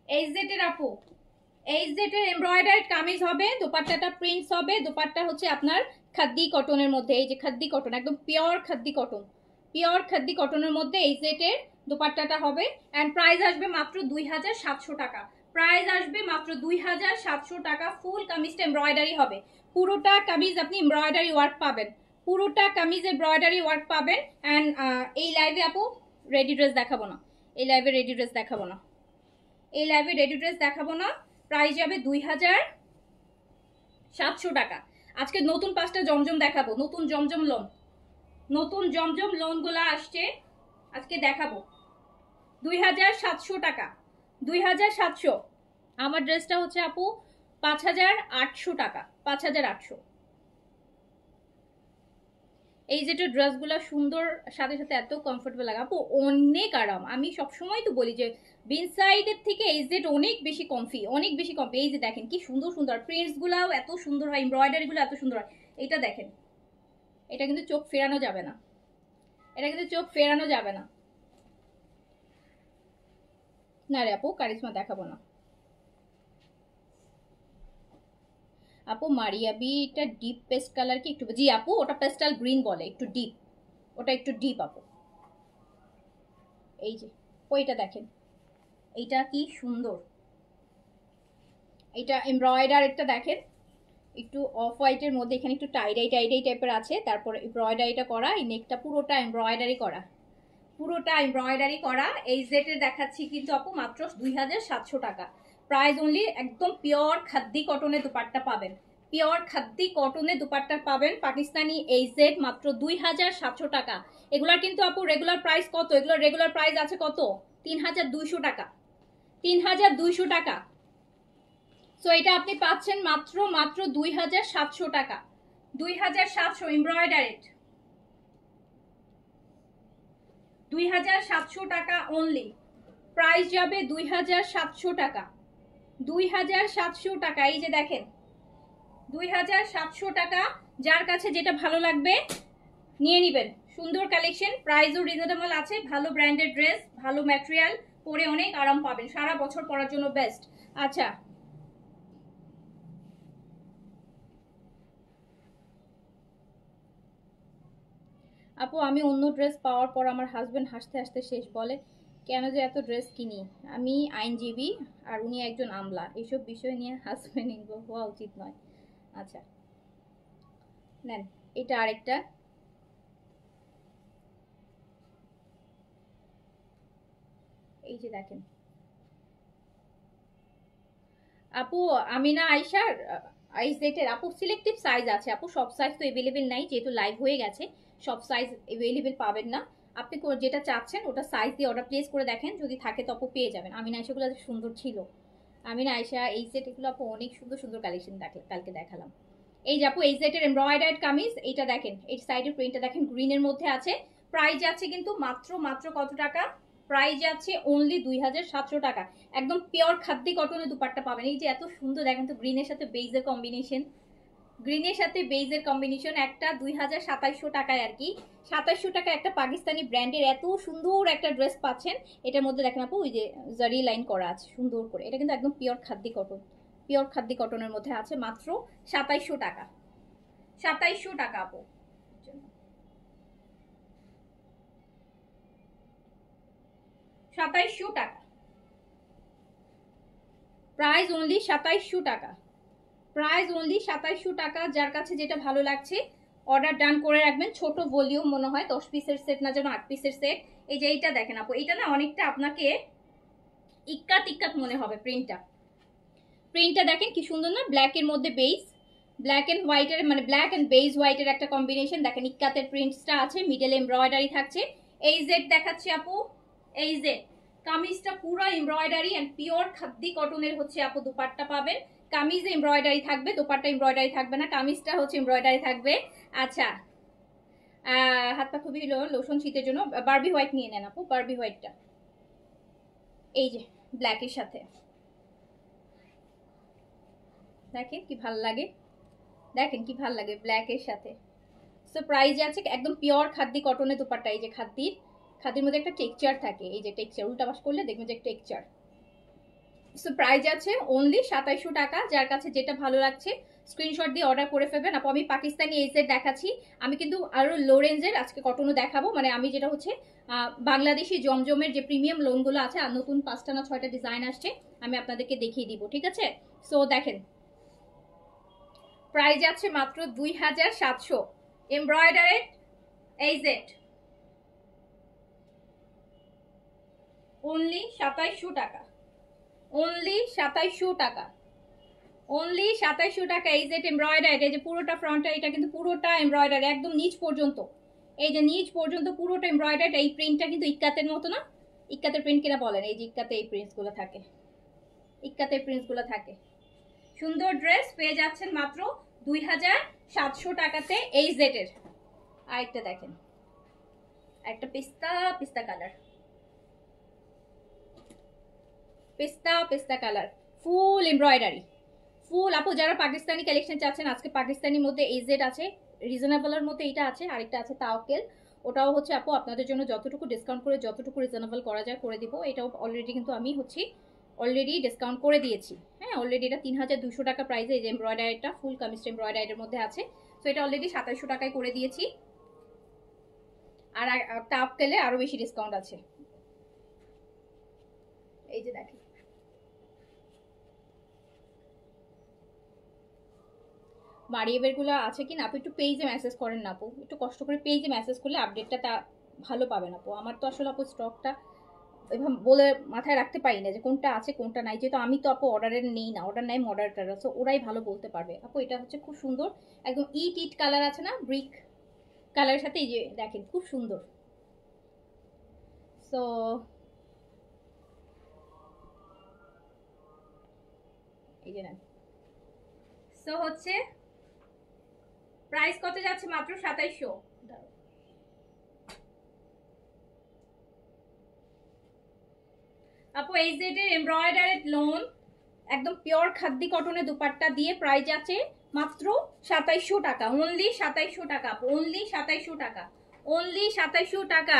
এইচ জেড এর আপু, এইচ জেড এর এমব্রয়ডারিড কামিজ হবে, দোপাট্টাটা প্রিন্টস হবে। দোপাট্টা হচ্ছে আপনার খাদ্দি কটনের মধ্যে, এই যে খাদ্দি কটন, একদম পিওর খাদ্দি কটন, পিওর খাদ্দি কটনের মধ্যে এইচ জেড এর দোপাট্টাটা হবে। অ্যান্ড প্রাইস আসবে মাত্র 2700 টাকা। প্রাইস আসবে মাত্র 2700 টাকা। ফুল কামিজটা এমব্রয়ডারি হবে, পুরোটা কামিজ আপনি এমব্রয়ডারি ওয়ার্ক পাবেন, পুরোটা কামিজ এমব্রয়ডারি ওয়ার্ক পাবেন। অ্যান্ড এই লাইভে আপু রেডি ড্রেস দেখাবো না, এই লাইভে রেডি ড্রেস দেখাবো না, এই লাইভে রেডি ড্রেস দেখাবো না। প্রাইস যাবে 2700 টাকা। আজকে নতুন 5টা জমজম দেখাবো, নতুন জমজম লোন, নতুন জমজম লোনগুলো আসছে, আজকে দেখাবো। 2700 টাকা, 2700। আমার ড্রেসটা হচ্ছে আপু 5800 টাকা, 5800। এই যেটা ড্রেসগুলো সুন্দর, সাথে সাথে এত কমফোর্টেবল লাগে আপু, অনেক আরাম। আমি সবসময় তো বলি যে বিনসাইডের থেকে এই জেড অনেক বেশি কমফি, অনেক বেশি কমফি। এই যে দেখেন কি সুন্দর সুন্দর প্রিন্টসগুলাও এত সুন্দর হয়, এমব্রয়ডারিগুলো এত সুন্দর হয়। এটা দেখেন, এটা কিন্তু চোখ ফেরানো যাবে না, এটা কিন্তু চোখ ফেরানো যাবে না। না রে আপু, কারিশমা দেখাবো না আপু। মারিয়াবিটা ডিপ পেস্ট কালার কি একটু? জি আপু, ওটা পেস্টাল গ্রিন বলে, একটু ডিপ, ওটা একটু ডিপ আপু। এই যে ওইটা দেখেন, এইটা কি সুন্দর, এইটা এমব্রয়ডারিটা দেখেন, একটু অফ হোয়াইটের মধ্যে, এখানে একটু টাইডাই টাইডাই টাইপের আছে, তারপরে এমব্রয়ডারিটা করা, এই নেকটা পুরোটা এমব্রয়ডারি করা, পুরোটা এমব্রয়ডারি করা। এই জেটের দেখাচ্ছি কিন্তু আপু মাত্র 2700 টাকা। প্রাইস অনলি, একদম পিওর খাদ্দি কটনের দুপাট্টা পাবেন, পিওর খাদ্দি কটনের দুপাট্টা পাবেন পাকিস্তানি। এই জেড মাত্র 2700 টাকা। এগুলার কিন্তু আপু রেগুলার প্রাইস কত? এগুলোর রেগুলার প্রাইস আছে কত? 3200 টাকা, 3200 টাকা। সো এটা আপনি পাচ্ছেন মাত্র মাত্র 2700 টাকা, 2700 এমব্রয়ডারিড, 2700 টাকা অনলি। প্রাইস যাবে 2700 টাকা, 2700 টাকা। এই যে দেখেন 2700 টাকা। যার কাছে যেটা ভালো লাগবে নিয়ে নেবেন। সুন্দর কালেকশন, প্রাইসও রিজনেবল আছে, ভালো ব্র্যান্ডেড ড্রেস, ভালো ম্যাটেরিয়াল, পরে অনেক আরাম পাবেন, সারা বছর পরার জন্য বেস্ট। আচ্ছা আপু, আমি অন্য ড্রেস পাওয়ার পর আমার হাজবেন্ড হাসতে হাসতে শেষ, বলে কেন যে এত ড্রেস কিনি, আমি আইনজীবী আর উনি একজন আমলা, এইসব বিষয় নিয়ে হাজবেন্ড ইনভলভ হওয়া উচিত নয়। আচ্ছা নেন, এটা আরেকটা। এই যে দেখেন আপু, আমি না আইসার আইসেটের আপু সিলেক্টিভ সাইজ আছে আপু, সব সাইজ তো অ্যাভেলেবেল নাই, যেহেতু লাইভ হয়ে গেছে সব সাইজ অ্যাভেলেবেল পাবেন না। আপনি যেটা চাচ্ছেন ওটা সাইজ দিয়ে অর্ডার প্লেস করে দেখেন, যদি থাকে তো আপু পেয়ে যাবেন। আমি না আইসাগুলো সুন্দর ছিল, আমি না আইসা এই সেট এগুলো আপু অনেক সুন্দর সুন্দর কালেকশন কালকে দেখালাম। এই যে আপু এই সেটের এমব্রয়ডার্ড কামিজ, এইটা দেখেন, এই সাইডের প্রিন্টটা দেখেন, গ্রিনের মধ্যে আছে। প্রাইস আছে কিন্তু মাত্র মাত্র কত টাকা, প্রাইস আছে অনলি 2700 টাকা। একদম পিওর খাদ্দি কটনের দুপাট্টা পাবেন। এই যে এত সুন্দর দেখেন তো, গ্রিনের সাথে বেইজের কম্বিনেশন, গ্রিনের সাথে বেইজের কম্বিনেশন, একটা 2700 টাকায় আর কি, 2700 টাকা একটা পাকিস্তানি ব্র্যান্ডের এত সুন্দর একটা ড্রেস পাচ্ছেন। এটার মধ্যে দেখেন আপু ওই যে জারি লাইন করা আছে সুন্দর করে, এটা কিন্তু একদম পিওর খাদ্দি কটন, পিওর খাদ্দি কটনের মধ্যে আছে, মাত্র 2700 টাকা, 2700 টাকা আপু, 2700 টাকা, প্রাইস অনলি 2700 টাকা, প্রাইস অনলি 2700 টাকা। যার কাছে যেটা ভালো লাগছে অর্ডার ডান করে রাখবেন। ছোট ভলিউম মনে হয় 10 পিসের সেট না যেন 8 পিসের সেট। এই যে এইটা দেখেন আপু, এইটা না অনেকটা আপনাকে ইক্কাত ইক্কাত মনে হবে। প্রিন্টটা দেখেন কি সুন্দর না, ব্ল্যাক এর মধ্যে বেজ, ব্ল্যাক এন্ড হোয়াইটের মানে ব্ল্যাক এন্ড বেজ হোয়াইটের একটা কম্বিনেশন। দেখেন ইক্কাতের প্রিন্টসটা আছে, মিডল এমব্রয়ডারি থাকছে। এই জেড দেখাচ্ছি আপু, এই জেড কামিজটা পুরো এমব্রয়ডারি এন্ড পিওর খাদ্দি কটনের হচ্ছে আপু দুপাট্টা পাবেন। কামিজে এমব্রয়ডারি থাকবে, দোপাট্টা এমব্রয়ডারি থাকবে না, কামিজটা হচ্ছে এমব্রয়ডারি থাকবে। আচ্ছা হাত পা খুবই লোশন শীতের জন্য বারবি হোয়াইট নিয়ে নেন আপু, বারবি হোয়াইটটা এই যে ব্ল্যাকের সাথে, দেখেন কি ভাল লাগে, দেখেন কি ভাল লাগে ব্ল্যাকের সাথে। সো প্রাইস আছে একদম পিওর খাদ্দি কটনের দুপাট্টা। এই যে খাদ্দির মধ্যে একটা টেক্সচার থাকে, এই যে টেক্সচার উল্টা পাশ করলে দেখবেন যে টেক্সচার। সো প্রাইস আছে অনলি 2700 টাকা। যার কাছে যেটা ভালো লাগছে স্ক্রিনশট দিয়ে অর্ডার করে ফেলবেন। আপু আমি পাকিস্তানি এই সেট দেখাচ্ছি, আমি কিন্তু আরো লো রেঞ্জের আজকে কটনও দেখাবো। মানে আমি যেটা হচ্ছে বাংলাদেশি জমজমের যে প্রিমিয়াম লোনগুলো আছে, আর নতুন 5টা না 6টা ডিজাইন আসছে, আমি আপনাদেরকে দেখিয়ে দিব, ঠিক আছে? সো দেখেন প্রাইস আছে মাত্র 2700 এমব্রয়ডারেড এই সেট, অনলি 2700 টাকা, অনলি 2700 টাকা, অনলি 2700 টাকা। এই যে এমব্রয়ডারি, এই যে পুরোটা ফ্রন্টটা, এটা কিন্তু পুরোটা এমব্রয়ডারি একদম নিচ পর্যন্ত, এই যে নিচ পর্যন্ত পুরোটা এমব্রয়ডারি। এই প্রিন্টটা কিন্তু ইক্কাতের মতো না, ইক্কাতের প্রিন্ট কিনা বলেন, এই যে ইক্কাতে এই প্রিন্টসগুলো থাকে, ইক্কাতে প্রিন্টসগুলো থাকে। সুন্দর ড্রেস পেয়ে যাচ্ছেন মাত্র 2700 টাকাতে এই জেটের। আরেকটা দেখেন, একটা পিস্তা পিস্তা কালার, পিস্তা পিস্তা কালার, ফুল এমব্রয়ডারি, ফুল। আপু যারা পাকিস্তানি কালেকশন চাচ্ছেন, আজকে পাকিস্তানির মধ্যে এজেড আছে, রিজনেবলের মধ্যে এটা আছে, আরেকটা আছে তাওকেল, ওটাও হচ্ছে আপু আপনাদের জন্য যতটুকু ডিসকাউন্ট করে যতটুকু রিজনেবল করা যায় করে দিব। এটাও অলরেডি কিন্তু আমি হচ্ছে অলরেডি ডিসকাউন্ট করে দিয়েছি, হ্যাঁ অলরেডি এটা 3200 টাকা প্রাইসে, এই যে এমব্রয়ডারিটা ফুল কামিজ এমব্রয়ডারির মধ্যে আছে। তো এটা অলরেডি 2700 টাকায় করে দিয়েছি, আর তাওকেলে আরো বেশি ডিসকাউন্ট আছে। এই যে দেখেন বাড়িয়েবেরগুলো আছে কি না আপু, একটু পেজে মেসেজ করেন না আপু, একটু কষ্ট করে পেজে মেসেজ করলে আপডেটটা তা ভালো পাবেন আপু। আমার তো আসলে আপু স্টকটা এভাবে বলে মাথায় রাখতে পারি না যে কোনটা আছে কোনটা নাই, যেহেতু আমি তো আপু অর্ডারের নেই না, অর্ডার নেই মডারেটার, সো ওরাই ভালো বলতে পারবে আপু। এটা হচ্ছে খুব সুন্দর একদম ইট ইট কালার আছে না, ব্রিক কালারের সাথে এই যে দেখেন খুব সুন্দর। সো এই যে নেন। সো হচ্ছে প্রাইস কত যাচ্ছে? মাত্র 2700। আপু HZ এর এমব্রয়ডারি লোন একদম পিওর খাদ্দি কটনের দুপাট্টা দিয়ে প্রাইস আছে মাত্র 2700 টাকা। অনলি 2700 টাকা, অনলি 2700 টাকা, অনলি 2700 টাকা।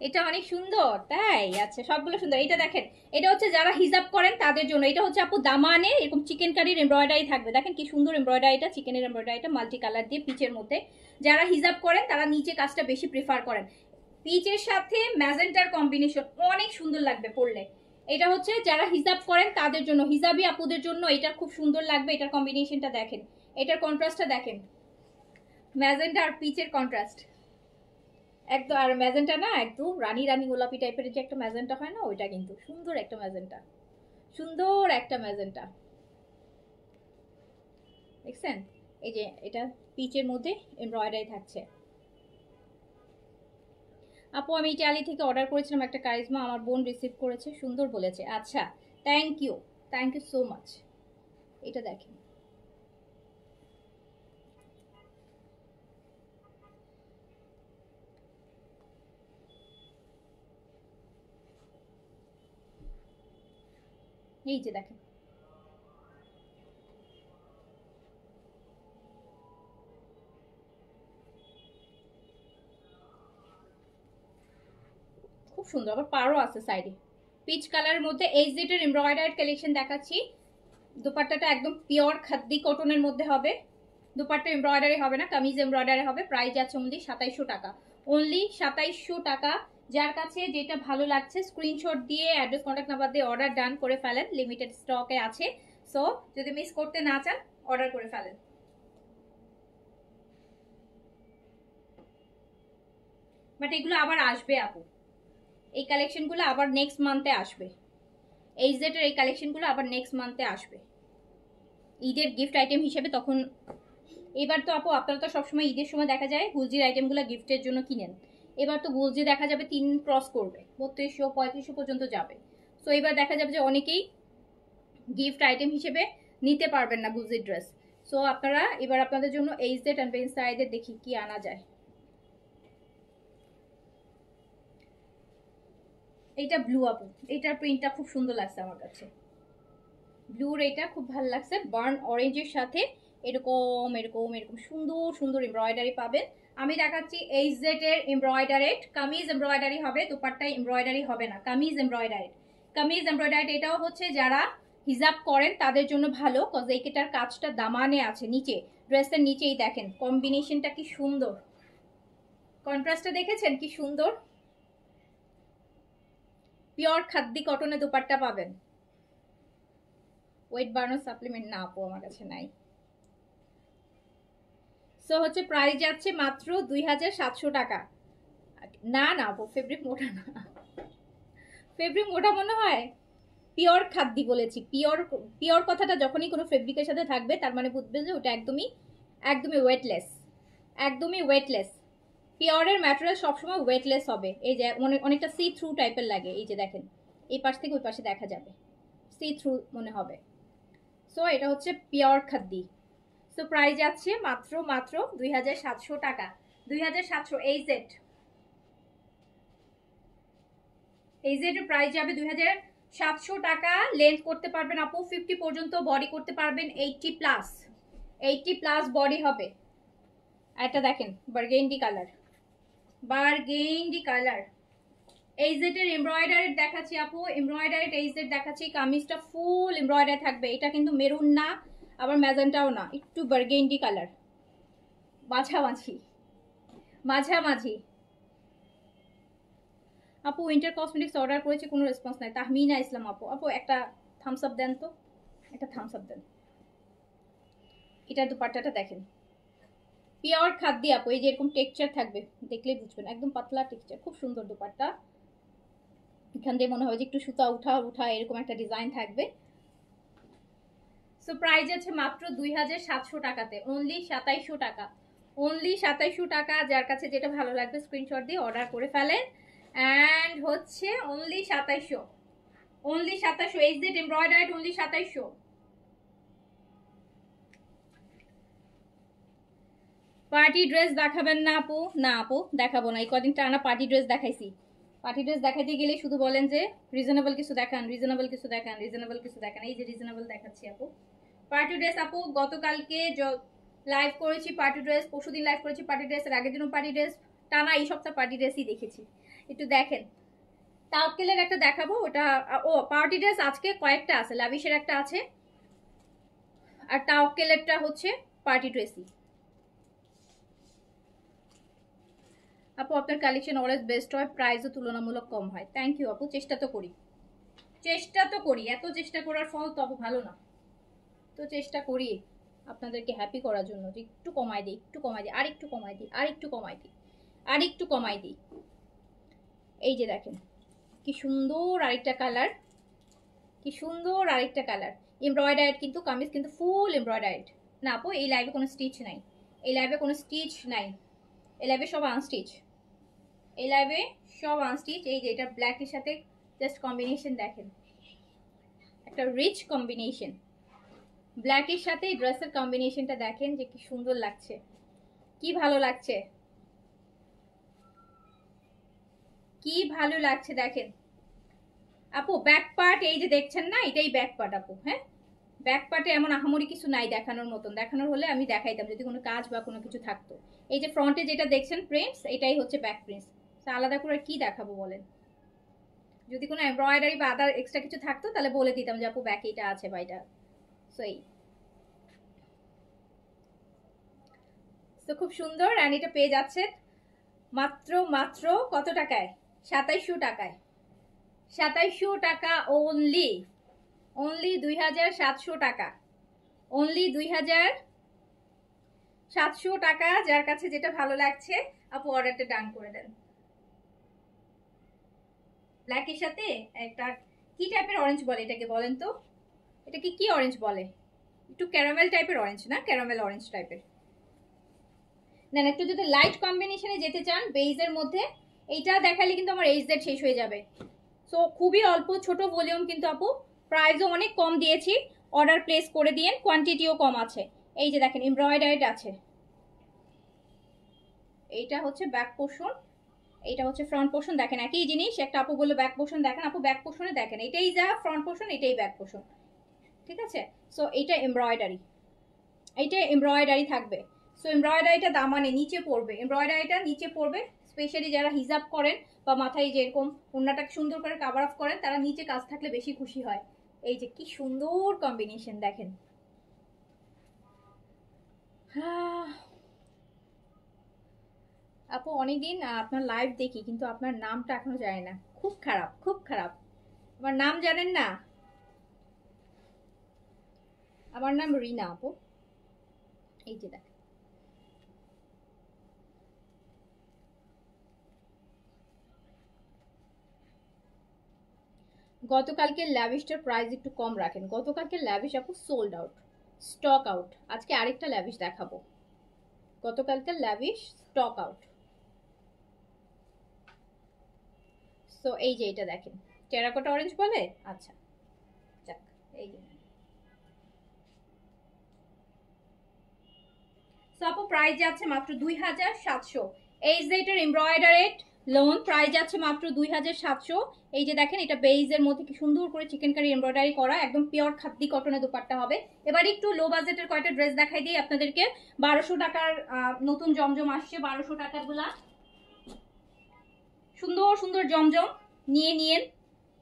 এটা অনেক সুন্দর, তাই? আচ্ছা, সবগুলো সুন্দর। এটা দেখেন, এটা হচ্ছে যারা হিজাব করেন তাদের জন্য। এটা হচ্ছে আপু দামানে এরকম চিকেন কারির এমব্রয়ডারি থাকবে। দেখেন কি সুন্দর এমব্রয়ডারিটা, চিকেনের এমব্রয়ডারিটা মাল্টি কালার দিয়ে পিচের মধ্যে। যারা হিজাব করেন তারা নিচে কাজটা বেশি প্রেফার করেন। পিচের সাথে ম্যাজেন্টার কম্বিনেশন অনেক সুন্দর লাগবে পরলে। এটা হচ্ছে যারা হিজাব করেন তাদের জন্য, হিজাবি আপুদের জন্য এটা খুব সুন্দর লাগবে। এটার কম্বিনেশনটা দেখেন, এটার কন্ট্রাস্টটা দেখেন, ম্যাজেন্টা আর পিচের কন্ট্রাস্ট একদম। আর ম্যাজেন্টা না একদম রানী রানী গোলাপি টাইপের যে একটা ম্যাজেন্টা হয় না, ওইটা কিন্তু সুন্দর একটা ম্যাজেন্টা, সুন্দর একটা ম্যাজেন্টা। দেখছেন? এই যে এটা পিচের মধ্যে এমব্রয়ডারি থাকছে। আপু আমি ইটালি থেকে অর্ডার করেছিলাম একটা কারিজমা, আমার বোন রিসিভ করেছে, সুন্দর বলেছে। আচ্ছা, থ্যাংক ইউ সো মাচ। এটা দেখেন, এই যে দেখেন, খুব সুন্দর। আবার পারও আছে সাইডে। পিচ কালারের মধ্যে HZ এর এমব্রয়ডারি কালেকশন দেখাচ্ছি। দুপাট্টাটা একদম পিওর খাদ্দি কটনের মধ্যে হবে। দুপাট্টা এমব্রয়ডারি হবে না, কামিজ এমব্রয়ডারি হবে। প্রাইস আছে অনলি 2700 টাকা, অনলি 2700 টাকা। যার কাছে যেটা ভালো লাগছে স্ক্রিনশট দিয়ে অ্যাড্রেস কন্ট্যাক্ট নাম্বার দিয়ে অর্ডার ডান করে ফেলেন। লিমিটেড স্টকে আছে, সো যদি মিস করতে না চান অর্ডার করে ফেলেন। বাট এগুলো আবার আসবে আপু, এই কালেকশনগুলো আবার নেক্সট মান্থে আসবে। HZ এর এই কালেকশনগুলো আবার নেক্সট মান্থে আসবে ঈদের গিফট আইটেম হিসেবে। তখন এবার তো আপু আপনারা তো সবসময় ঈদের সময় দেখা যায় গুলজির আইটেমগুলো গিফটের জন্য কিনেন। এবার তো গুলজি দেখা যাবে 3 ক্রস করবে, 3200 3500 পর্যন্ত যাবে। সো এবার দেখা যাবে যে অনেকেই গিফট আইটেম হিসেবে নিতে পারবেন না গুলজির ড্রেস। সো আপনারা এবার আপনাদের জন্য HZ অ্যান্ড বেনসাইডের দেখি কি আনা যায়। এইটা ব্লু আপু, এইটার প্রিন্টটা খুব সুন্দর লাগছে আমার কাছে। ব্লুর এটা খুব ভালো লাগছে, বার্ন অরেঞ্জের সাথে এরকম এরকম এরকম সুন্দর সুন্দর এমব্রয়ডারি পাবেন। আমি দেখাচ্ছি HZ এর এমব্রয়ডারি, কামিজ এমব্রয়ডারি হবে, দুপাট্টায় এমব্রয়ডারি হবে না, কামিজ এমব্রয়ডারি। কামিজ এমব্রয়ডারি এটাও হচ্ছে যারা হিজাব করেন তাদের জন্য ভালো, কজ এইটার কাজটা দামানে আছে নিচে, ড্রেসের নিচেই দেখেন কম্বিনেশনটা কি সুন্দর, কন্ট্রাস্টটা দেখেছেন কি সুন্দর। পিওর খাদ্দি কটনে দুপাট্টা পাবেন। ওয়েট বার্নার সাপ্লিমেন্ট না আপু আমার কাছে নাই। সো হচ্ছে প্রাইস যাচ্ছে মাত্র 2700 টাকা। না না আপু, ফেব্রিক মোটা না, ফেব্রিক মোটা মনে হয়। পিওর খাদ্দি বলেছি, পিওর পিওর কথাটা যখনই কোনো ফেব্রিকের সাথে থাকবে তার মানে বুঝবেন যে ওটা একদমই একদমই ওয়েটলেস, একদমই ওয়েটলেস। পিওরের ম্যাটেরিয়াল সবসময় ওয়েটলেস হবে। এই যে অনেকটা সি থ্রু টাইপের লাগে, এই যে দেখেন এই পাশ থেকে ওই পাশে দেখা যাবে সি থ্রু মনে হবে। সো এটা হচ্ছে পিওর খাদ্দি। সো প্রাইস যাচ্ছে মাত্র মাত্র 2700 টাকা, 2700। HZ এর প্রাইস যাবে 2700 টাকা। লেন্থ করতে পারবেন আপু 50 পর্যন্ত, বডি করতে পারবেন 80 প্লাস, 80 প্লাস বডি হবে। এটা দেখেন burgundy colour, burgundy colour. HZ এর এমব্রয়ডারি দেখাচ্ছি আপু, এমব্রয়ডারি HZ দেখাচ্ছি। কামিজটা ফুল এমব্রয়ডারি থাকবে। এটা কিন্তু মেরুন না আবার ম্যাজেন্টাও না, একটু বার্গেন্ডি কালার, মাঝামাঝি মাঝামাঝি। আপু উইন্টার কসমেটিক্স অর্ডার করেছি, কোনো রেসপন্স নাই। তাহমিনা ইসলাম আপু, আপু একটা থামস আপ দেন তো, একটা থামস আপ দেন। এটা দুপাট্টাটা দেখেন, পিওর খাদ্য আপু। এই যে এরকম টেক্সচার থাকবে, দেখলেই বুঝবেন, একদম পাতলা টেক্সচার, খুব সুন্দর দুপাট্টা। এখান দিয়ে মনে হয় যে একটু সুতা উঠা উঠা এরকম একটা ডিজাইন থাকবে। সো প্রাইস আছে মাত্র 2700 টাকাতে, অনলি 2700 টাকা, অনলি 2700 টাকা। যার কাছে যেটা ভালো লাগবে স্ক্রিনশট দিয়ে অর্ডার করে ফেলেন। অ্যান্ড হচ্ছে only 2700, only 2700। HZ embroidery only 2700। Party dress দেখাবেন না আপু? না আপু, দেখাবো না। এই কদিন টানা পার্টি ড্রেস দেখাইছি। পার্টি ড্রেস দেখাইতে গেলে শুধু বলেন যে রিজনেবল কিছু দেখান, রিজনেবল কিছু দেখান, রিজনেবল কিছু দেখান। এই যে রিজনেবল দেখাচ্ছি আপু। পার্টি ড্রেস আপু গতকালকে লাইভ করেছি পার্টি ড্রেস, পরশুদিন লাইভ করেছি পার্টি ড্রেস, এর আগের দিনও পার্টি ড্রেস, টানা এই সপ্তাহ পার্টি ড্রেসই দেখেছি। একটু দেখেন, তাওকেলের একটা দেখাবো ওটা। ও পার্টি ড্রেস আজকে কয়েকটা আছে, লাভিশের একটা আছে, আর তাওকেলেরটা হচ্ছে পার্টি ড্রেসই। আপু আপনার কালেকশন অলওয়েজ বেস্ট হয়, প্রাইসও তুলনামূলক কম হয়। থ্যাংক ইউ আপু, চেষ্টা তো করি, চেষ্টা তো করি। এত চেষ্টা করার ফল তো আপু ভালো না, তো চেষ্টা করি আপনাদেরকে হ্যাপি করার জন্য, যে একটু কমাই দিই, একটু কমাই দিই, আর একটু কমাই দিই, আর একটু কমাই দিই, আর একটু কমাই দিই। এই যে দেখেন কি সুন্দর আরেকটা কালার, কি সুন্দর আরেকটা কালার। এমব্রয়ডারিড কিন্তু কামিজ, কিন্তু ফুল এমব্রয়ডারিড। না আপু এই লাইভে কোনো স্টিচ নাই, এই লাইভে কোনো স্টিচ নাই, এই লাইভে সব আনস্টিচ, এই লাইভে সব আনস্টিচ। এই যে এটা ব্ল্যাকের সাথে জাস্ট কম্বিনেশন দেখেন, একটা রিচ কম্বিনেশন, ব্ল্যাকের সাথে ড্রেসের কম্বিনেশনটা দেখেন যে কি সুন্দর লাগছে, কি ভালো লাগছে, কি ভালো লাগছে দেখেন আপু। ব্যাক পার্ট এই যে দেখছেন না, এটাই ব্যাক পার্ট আপু। হ্যাঁ, ব্যাক পার্টে এমন আহামরি কিছু নাই দেখানোর মতন, দেখানোর হলে আমি দেখাইতাম যদি কোনো কাজ বা কোনো কিছু থাকতো। এই যে ফ্রন্টে যেটা দেখছেন প্রিন্টস, এটাই হচ্ছে ব্যাক প্রিন্টস। আলাদা করে কি দেখাবো বলেন? যদি কোনো এমব্রয়ডারি বা আদার এক্সট্রা কিছু থাকতো তাহলে বলে দিতাম যে আপু ব্যাক এটা আছে বা এটা। সো এই তো খুব সুন্দর। অ্যান্ড এটা পেয়ে যাচ্ছে মাত্র মাত্র কত টাকায়? 2700 টাকায়। 2700 টাকা অনলি, অনলি 2700 টাকা, অনলি 2700 টাকা। যার কাছে যেটা ভালো লাগছে আপু অর্ডারটা ডান করে দেন। ব্ল্যাকের সাথে একটা কি টাইপের অরেঞ্জ বলে এটাকে বলেন তো? এটা কি অরেঞ্জ বলে? একটু ক্যারামেল টাইপের অরেঞ্জ না? ক্যারামেল অরেঞ্জ টাইপের না, একটু যদি লাইট কম্বিনেশনে যেতে চান বেইজের মধ্যে, এইটা দেখালে কিন্তু আমার এইজ শেষ হয়ে যাবে। সো খুবই অল্প ছোট ভলিউম কিন্তু আপু, প্রাইসও অনেক কম দিয়েছি। অর্ডার প্লেস করে দিয়েন, কোয়ান্টিটিও কম আছে। এই যে দেখেন এমব্রয়ডারিড আছে, এইটা হচ্ছে ব্যাক পোর্শন, এইটা হচ্ছে ফ্রন্ট পোর্শন। দেখেন একই জিনিস, একটা আপু বললো ব্যাক পোর্শন দেখেন, আপু ব্যাক পোর্শনে দেখেন এটাই যা ফ্রন্ট পোর্শন, এটাই ব্যাক পোর্শন, ঠিক আছে? সো এইটা এমব্রয়ডারি, এইটা এমব্রয়ডারি থাকবে। সো এমব্রয়ডারিটা দামানে নিচে পড়বে, এমব্রয়ডারিটা নিচে পড়বে। স্পেশালি যারা হিজাব করেন বা মাথায় যেরকম ওড়নাটাকে সুন্দর করে কভার অফ করেন, তারা নিচে কাজ থাকলে বেশি খুশি হয়। এই যে কি সুন্দর কম্বিনেশন দেখেন। আপু অনেকদিন আপনার লাইভ দেখি, কিন্তু আপনার নামটা এখনো জানি না, খুব খারাপ, খুব খারাপ। আমার নাম জানেন না? আমার নাম রিনা আপু। এই যে দেখ, গতকালকে ল্যাভিশটার প্রাইস একটু কম রাখেন। গতকালকে ল্যাভিশ আপু সোল্ড আউট, স্টক আউট। আজকে আরেকটা ল্যাভিশ দেখাবো। গতকালকে ল্যাভিশ স্টক আউট। সো এই যে এটা দেখেন, টেরাকোটা অরেঞ্জ বলে, আচ্ছা যাক। এই যে সো আপু প্রাইস যাচ্ছে মাত্র 2700। এই যে এটার এমব্রয়ডারিড লোন প্রাইস যাচ্ছে মাত্র 2700। এই যে দেখেন এটা বেইজের মধ্যে কি সুন্দর করে চিকেন কারি এমব্রয়ডারি করা, একদম পিওর খাদ্দি কটনের দুপাট্টা হবে। এবার একটু লো বাজেটের কয়টা ড্রেস দেখাই দিই আপনাদেরকে। 1200 টাকার নতুন জমজম আসছে, 1200 টাকার গুলা সুন্দর সুন্দর জমজম নিয়ে নিয়েন।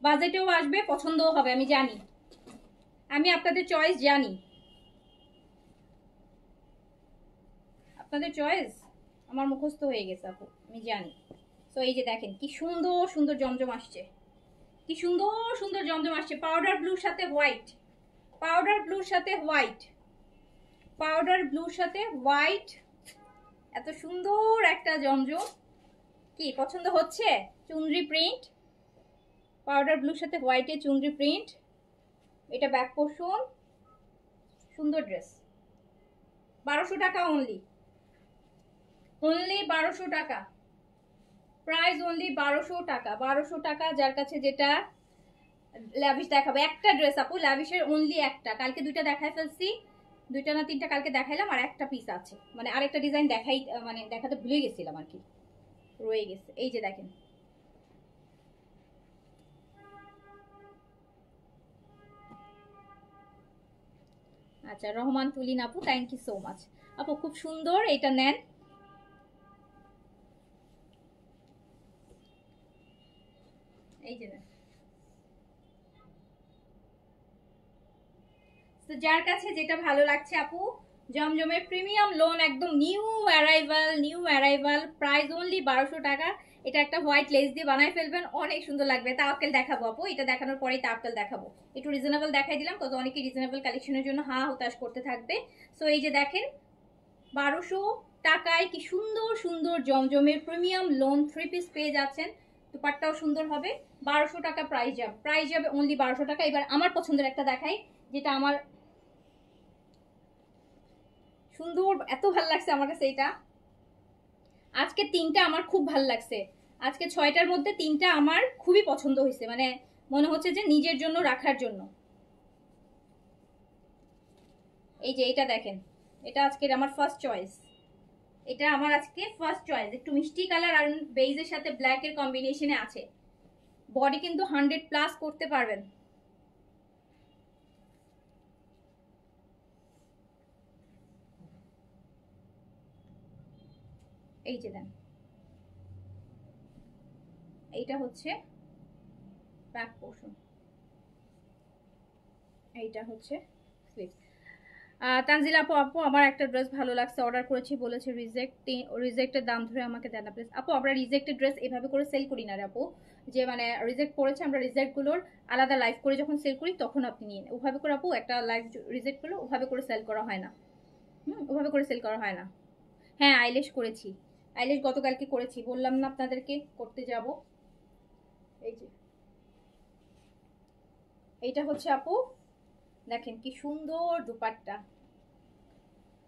বাজেটেও আসবে, পছন্দও হবে, আমি জানি, আমি আপনাদের চয়েস জানি, আপনাদের চয়েস আমার মুখস্থ হয়ে গেছে আপু, আমি জানি। তো এই যে দেখেন কি সুন্দর সুন্দর জমজম আসছে, কি সুন্দর সুন্দর জমজম আসছে। পাউডার ব্লুর সাথে হোয়াইট, পাউডার ব্লুর সাথে হোয়াইট, পাউডার ব্লুর সাথে হোয়াইট, এত সুন্দর একটা জমজম। কি পছন্দ হচ্ছে? চুনরি প্রিন্ট, পাউডার ব্লুর সাথে হোয়াইটে চুনরি প্রিন্ট, এটা ব্যাক পোর্শন, সুন্দর ড্রেস। 1200 টাকা অনলি, অনলি 1200 টাকা, প্রাইস অনলি 1200 টাকা, 1200 টাকা। যার কাছে যেটা ল্যাভিশ দেখাবো, একটা ড্রেস আপু ল্যাভিশের অনলি একটা, কালকে দুইটা দেখায় ফেলছি, 2টা না 3টা কালকে দেখাইলাম, আর একটা পিস আছে, মানে আরেকটা ডিজাইন দেখাই, মানে দেখাতে ভুলে গেছিলাম আর কি, রয়ে গেছে। এই যে দেখেন, আচ্ছা রহমান তুলিন আপু, থ্যাংক ইউ সো মাচ আপু, খুব সুন্দর, এটা নেন। এই যে নেন। তো যার কাছে যেটা ভালো লাগছে আপু, জমজমের প্রিমিয়াম লোন, একদম নিউ অ্যারাইভাল, প্রাইস অনলি 1200 টাকা। এটা একটা হোয়াইট লেস দিয়ে বানায় ফেলবেন, অনেক সুন্দর লাগবে। তাওয়াক্কেল দেখাবো আপু, এটা দেখানোর পরেই তাওয়াক্কেল দেখাবো। একটু রিজনেবল দেখাই দিলাম, কত অনেকে রিজনেবল কালেকশনের জন্য হুতাশ করতে থাকবে। সো এই যে দেখেন, 1200 টাকায় কি সুন্দর সুন্দর জমজমের প্রিমিয়াম লোন 3 পিস পেয়ে যাচ্ছেন। দুপাট্টাও সুন্দর হবে। 1200 টাকা প্রাইস যাবে অনলি 1200 টাকা। এবার আমার পছন্দের একটা দেখাই, যেটা আমার সুন্দর, এত ভালো লাগছে আমার কাছে এটা। আজকে 3টা আমার খুব ভালো লাগছে, আজকে 6টার মধ্যে 3টা আমার খুবই পছন্দ হয়েছে, মানে মনে হচ্ছে যে নিজের জন্য রাখার জন্য। এই যে এটা দেখেন, এটা আজকের আমার ফার্স্ট চয়েস, এটা আমার আজকে ফার্স্ট চয়েস। একটু মিষ্টি কালার আর বেইজের সাথে ব্ল্যাক এর কম্বিনেশনে আছে। বডি কিন্তু 100+ করতে পারবেন। এই যে দেন, এইটা হচ্ছে ব্যাক পোর্শন, এইটা হচ্ছে স্লিভ। তানজিলা আপু, আমার একটা ড্রেস ভালো লাগছে, অর্ডার করেছি, বলেছে রিজেক্টের দাম ধরে আমাকে দেন না প্লিজ। আপু আমরা রিজেক্টেড ড্রেস এভাবে করে সেল করি না রে আপু, যে মানে রিজেক্ট করেছে আমরা রিজেক্টগুলোর আলাদা লাইভ করে যখন সেল করি তখন আপনি নিন, ওভাবে করে আপু একটা লাইভ রিজেক্ট করলে ওভাবে করে সেল করা হয় না। ওভাবে করে সেল করা হয় না। হ্যাঁ আইলেশ করেছি, আইলেশ গতকালকে করেছি, বললাম না আপনাদেরকে করতে যাব। এই যে এইটা হচ্ছে আপু, দেখেন কি সুন্দর দুপাট্টা,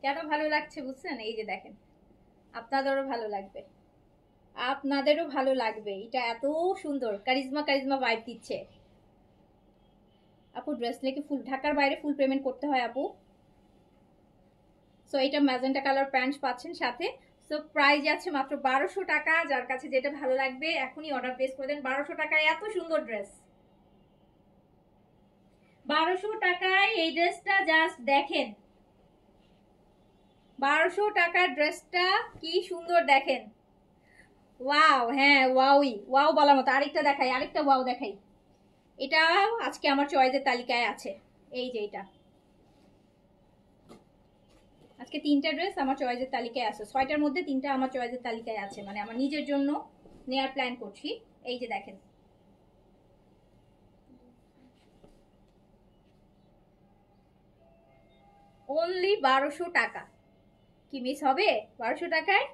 কেন ভালো লাগছে বুঝছেন? এই যে দেখেন, আপনাদেরও ভালো লাগবে, আপনাদেরও ভালো লাগবে, এটা এত সুন্দর কারিজমা কারিজমা ভাইব দিচ্ছে। আপু ড্রেস লেকে ফুল, ঢাকার বাইরে ফুল পেমেন্ট করতে হয় আপু। সো এটা ম্যাজেন্টা কালার প্যান্ট পাচ্ছেন সাথে। সো প্রাইস আছে মাত্র 1200 টাকা। যার কাছে যেটা ভালো লাগবে এখনই অর্ডার প্লেস করে দেন। 1200 টাকায় এত সুন্দর ড্রেস, 1200 টাকায় এই ড্রেসটা জাস্ট দেখেন, 1200 টাকার ড্রেসটা কি সুন্দর দেখেন। ওয়াও, হ্যাঁ ওয়াওই, ওয়াও বলার মতো। আরেকটা দেখাই, আরেকটা ওয়াও দেখাই, এটা আজকে আমার চয়েসের তালিকায় আছে। এই যে এটা আজকে 3টা ড্রেস আমার চয়েসের তালিকায় আছে, 6টার মধ্যে 3টা আমার চয়েসের তালিকায় আছে, মানে আমার নিজের জন্য নেয়ার প্ল্যান করছি। এই যে দেখেন, অনলি 1200 টাকা, কি মিস হবে 1200 টাকায়?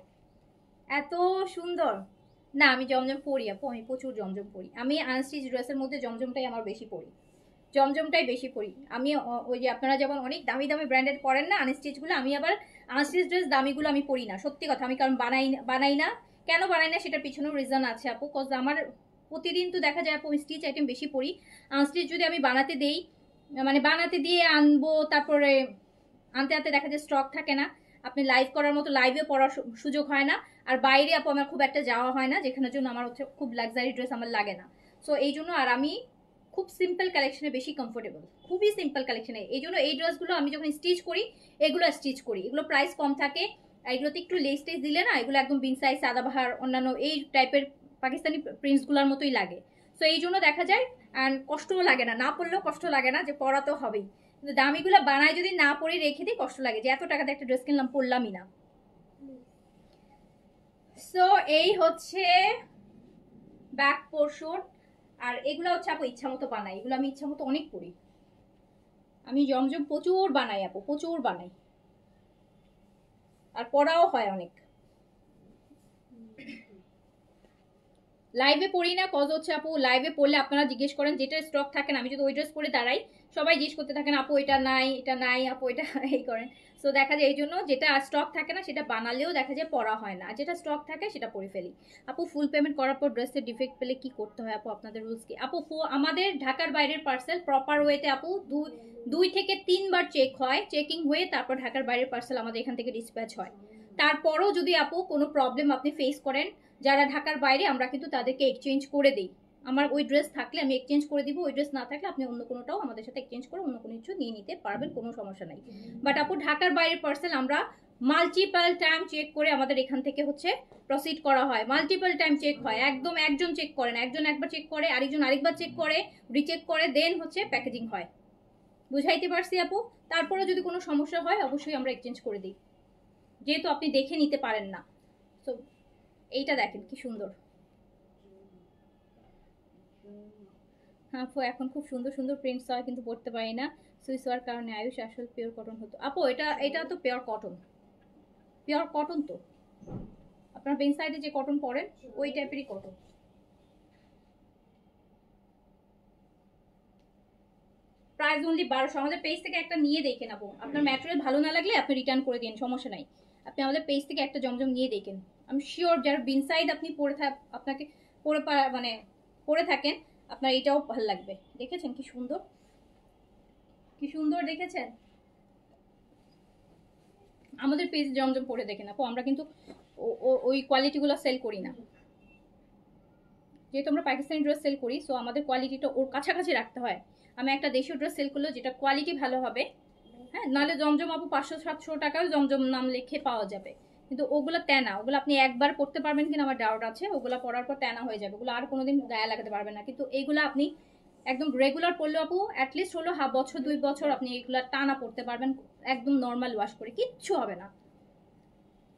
এত সুন্দর। না আমি জমজম পরি আপু, আমি প্রচুর জমজম পরি, আমি আনস্টিচ ড্রেসের মধ্যে জমজমটাই আমার বেশি পরি, জমজমটাই বেশি পরি আমি। ওই যে আপনারা যেমন অনেক দামি দামি ব্র্যান্ডেড পরেন না আনস্টিচগুলো, আমি আবার আনস্টিচ ড্রেস দামিগুলো আমি পরি না, সত্যি কথা। আমি কারণ বানাই না, কেন বানাই না সেটার পিছনেও রিজন আছে আপু, কজ আমার প্রতিদিন তো দেখা যায় আপু স্টিচ আইটেম বেশি পরি। আনস্টিচ যদি আমি বানাতে দেই, মানে বানাতে দিয়ে আনবো, তারপরে আনতে আনতে দেখা যায় স্টক থাকে না, আপনি লাইভ করার মতো লাইভে পড়ার সুযোগ হয় না। আর বাইরে আপু আমার খুব একটা যাওয়া হয় না, যেখানের জন্য আমার হচ্ছে খুব লাক্সারি ড্রেস আমার লাগে না। সো এই জন্য আর আমি খুব সিম্পল কালেকশনে বেশি কমফোর্টেবল, খুবই সিম্পল কালেকশনে। এই জন্য এই ড্রেসগুলো আমি যখন স্টিচ করি, এগুলো স্টিচ করি, এগুলো প্রাইস কম থাকে। এগুলোতে একটু লেস টেস দিলে না, এগুলো একদম বিন সাইজ, সাদাবাহার, অন্যান্য এই টাইপের পাকিস্তানি প্রিন্টসগুলোর মতোই লাগে। সো এই জন্য দেখা যায় অ্যান্ড কষ্টও লাগে না, না পড়লেও কষ্ট লাগে না, যে পড়া তো হবেই। কিন্তু দামিগুলো বানায় যদি না পরে রেখে দিই, কষ্ট লাগে যে এত টাকাতে একটা ড্রেস কিনলাম, পরলামই না। সো এই হচ্ছে ব্যাক পোর্শন। আর এগুলো হচ্ছে আপু ইচ্ছা মতো বানাই, এগুলো আমি ইচ্ছা মতো অনেক পরি, আমি জমজম প্রচুর বানাই আপু, প্রচুর বানাই, আর পড়াও হয় অনেক। লাইভে পড়ি না, কজ হচ্ছে আপু লাইভে পড়লে আপনারা জিজ্ঞেস করেন যেটা স্টক থাকে না, আমি যদি ওই ড্রেস পরে দাঁড়াই সবাই জিজ্ঞেস করতে থাকেন আপু এটা নাই, এটা নাই, আপু এটা এই করেন। সো দেখা যায় এই জন্য যেটা স্টক থাকে না সেটা বানালেও দেখা যায় পরা হয় না, যেটা স্টক থাকে সেটা পরে ফেলি। আপু ফুল পেমেন্ট করার পর ড্রেসের ডিফেক্ট পেলে কি করতে হয় আপু, আপনাদের রুলস কি? আপু আমাদের ঢাকার বাইরের পার্সেল প্রপার ওয়েতে আপু 2 থেকে 3 বার চেক হয়, চেকিং হয়ে তারপর ঢাকার বাইরের পার্সেল আমাদের এখান থেকে ডিসপ্যাচ হয়। তারপরও যদি আপু কোনো প্রবলেম আপনি ফেস করেন, যারা ঢাকার বাইরে আমরা কিন্তু তাদেরকে এক্সচেঞ্জ করে দিই। আমার ওই ড্রেস থাকলে আমি এক্সচেঞ্জ করে দিব, ওই ড্রেস না থাকলে আপনি অন্য কোনোটাও আমাদের সাথে এক্সচেঞ্জ করে অন্য কোনো কিছু নিয়ে নিতে পারবেন, কোনো সমস্যা নাই। বাট আপু ঢাকার বাইরের পার্সেল আমরা মাল্টিপল টাইম চেক করে আমাদের এখান থেকে হচ্ছে প্রসিড করা হয়, মাল্টিপল টাইম চেক হয়, একদম একজন চেক করে না, একজন একবার চেক করে, আরেকজন আরেকবার চেক করে, রিচেক করে, দেন হচ্ছে প্যাকেজিং হয়। বুঝাইতে পারছি আপু? তারপরে যদি কোনো সমস্যা হয় অবশ্যই আমরা এক্সচেঞ্জ করে দিই, যেহেতু আপনি দেখে নিতে পারেন না। তো এইটা দেখেন কি সুন্দর। আপু এখন খুব সুন্দর সুন্দর প্রিন্টস হয় কিন্তু পড়তে পারি না, সুইচ হওয়ার কারণে। আয়ুষ আসল পিওর কটন হতো আপু, এটা তো পিওর কটন, পিওর কটন তো আপনার বেন সাইডে যে কটন পরেন ওই টাইপেরই কটন। Price only 1200। আমাদের পেজ থেকে একটা নিয়ে দেখে নেবো, আপনার ম্যাটেরিয়াল ভালো না লাগলে আপনি রিটার্ন করে দিন, সমস্যা নাই। আপনি আমাদের পেজ থেকে একটা জমজম নিয়ে দেখেন, আমি শিওর যার বিন সাইড আপনি আপনাকে মানে পরে থাকেন আপনার এটাও ভালো লাগবে। দেখেছেন কি সুন্দর, কি সুন্দর দেখেছেন? আমাদের পেজ জমজম পরে দেখেন আপু, আমরা কিন্তু ওই কোয়ালিটিগুলো সেল করি না, যেহেতু আমরা পাকিস্তানি ড্রেস সেল করি, সো আমাদের কোয়ালিটিটা ওর কাছাকাছি রাখতে হয়। আমি একটা দেশীয় ড্রেস সেল করলেও যেটা কোয়ালিটি ভালো হবে, হ্যাঁ, নাহলে জমজম আপু 500-700 টাকার জমজম নাম লিখে পাওয়া যাবে, কিন্তু ওগুলো তেনা, ওগুলো আপনি একবার পড়তে পারবেন কিনা আমার ডাউট আছে, ওগুলো পরার পর তেনা হয়ে যাবে, ওগুলো আর কোনোদিন গায়ে লাগাতে পারবেন না। কিন্তু এইগুলো আপনি একদম রেগুলার পরলেও আপু অ্যাটলিস্ট হলো হাফ বছর 2 বছর আপনি এগুলো টানা পড়তে পারবেন, একদম নর্মাল ওয়াশ করে, কিচ্ছু হবে না।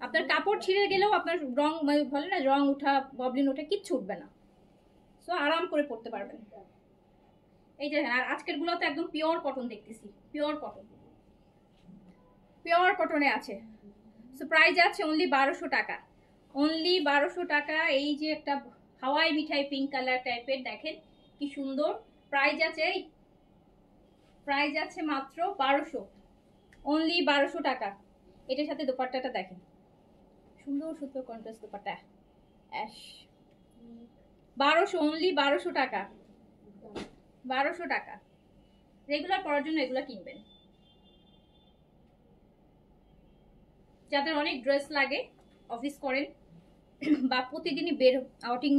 আপনার কাপড় ছিঁড়ে গেলেও আপনার রং বলে না রং উঠা, ববলিন উঠে, কিচ্ছু উঠবে না। সো আরাম করে পড়তে পারবেন। এই যে আর আজকের গুলো তো একদম পিওর কটন দেখতেছি, পিওর কটন, পিওর কটনে আছে। সো প্রাইস আছে অনলি 1200 টাকা, অনলি 1200 টাকা। এই যে একটা হাওয়াই মিঠাই পিঙ্ক কালার টাইপের দেখেন কি সুন্দর, প্রাইস আছে, প্রাইস আছে মাত্র 1200, অনলি 1200 টাকা। এটার সাথে দোপাট্টাটা দেখেন, সুন্দর সুন্দর কন্ট্রাস্ট দোপাট্টা, অ্যাশ। 1200, অনলি 1200 টাকা, 1200 টাকা। রেগুলার পরার জন্য এগুলো কিনবেন, যাদের অনেক ড্রেস লাগে, অফিস করেন বা প্রতিদিনই বের আউটিং,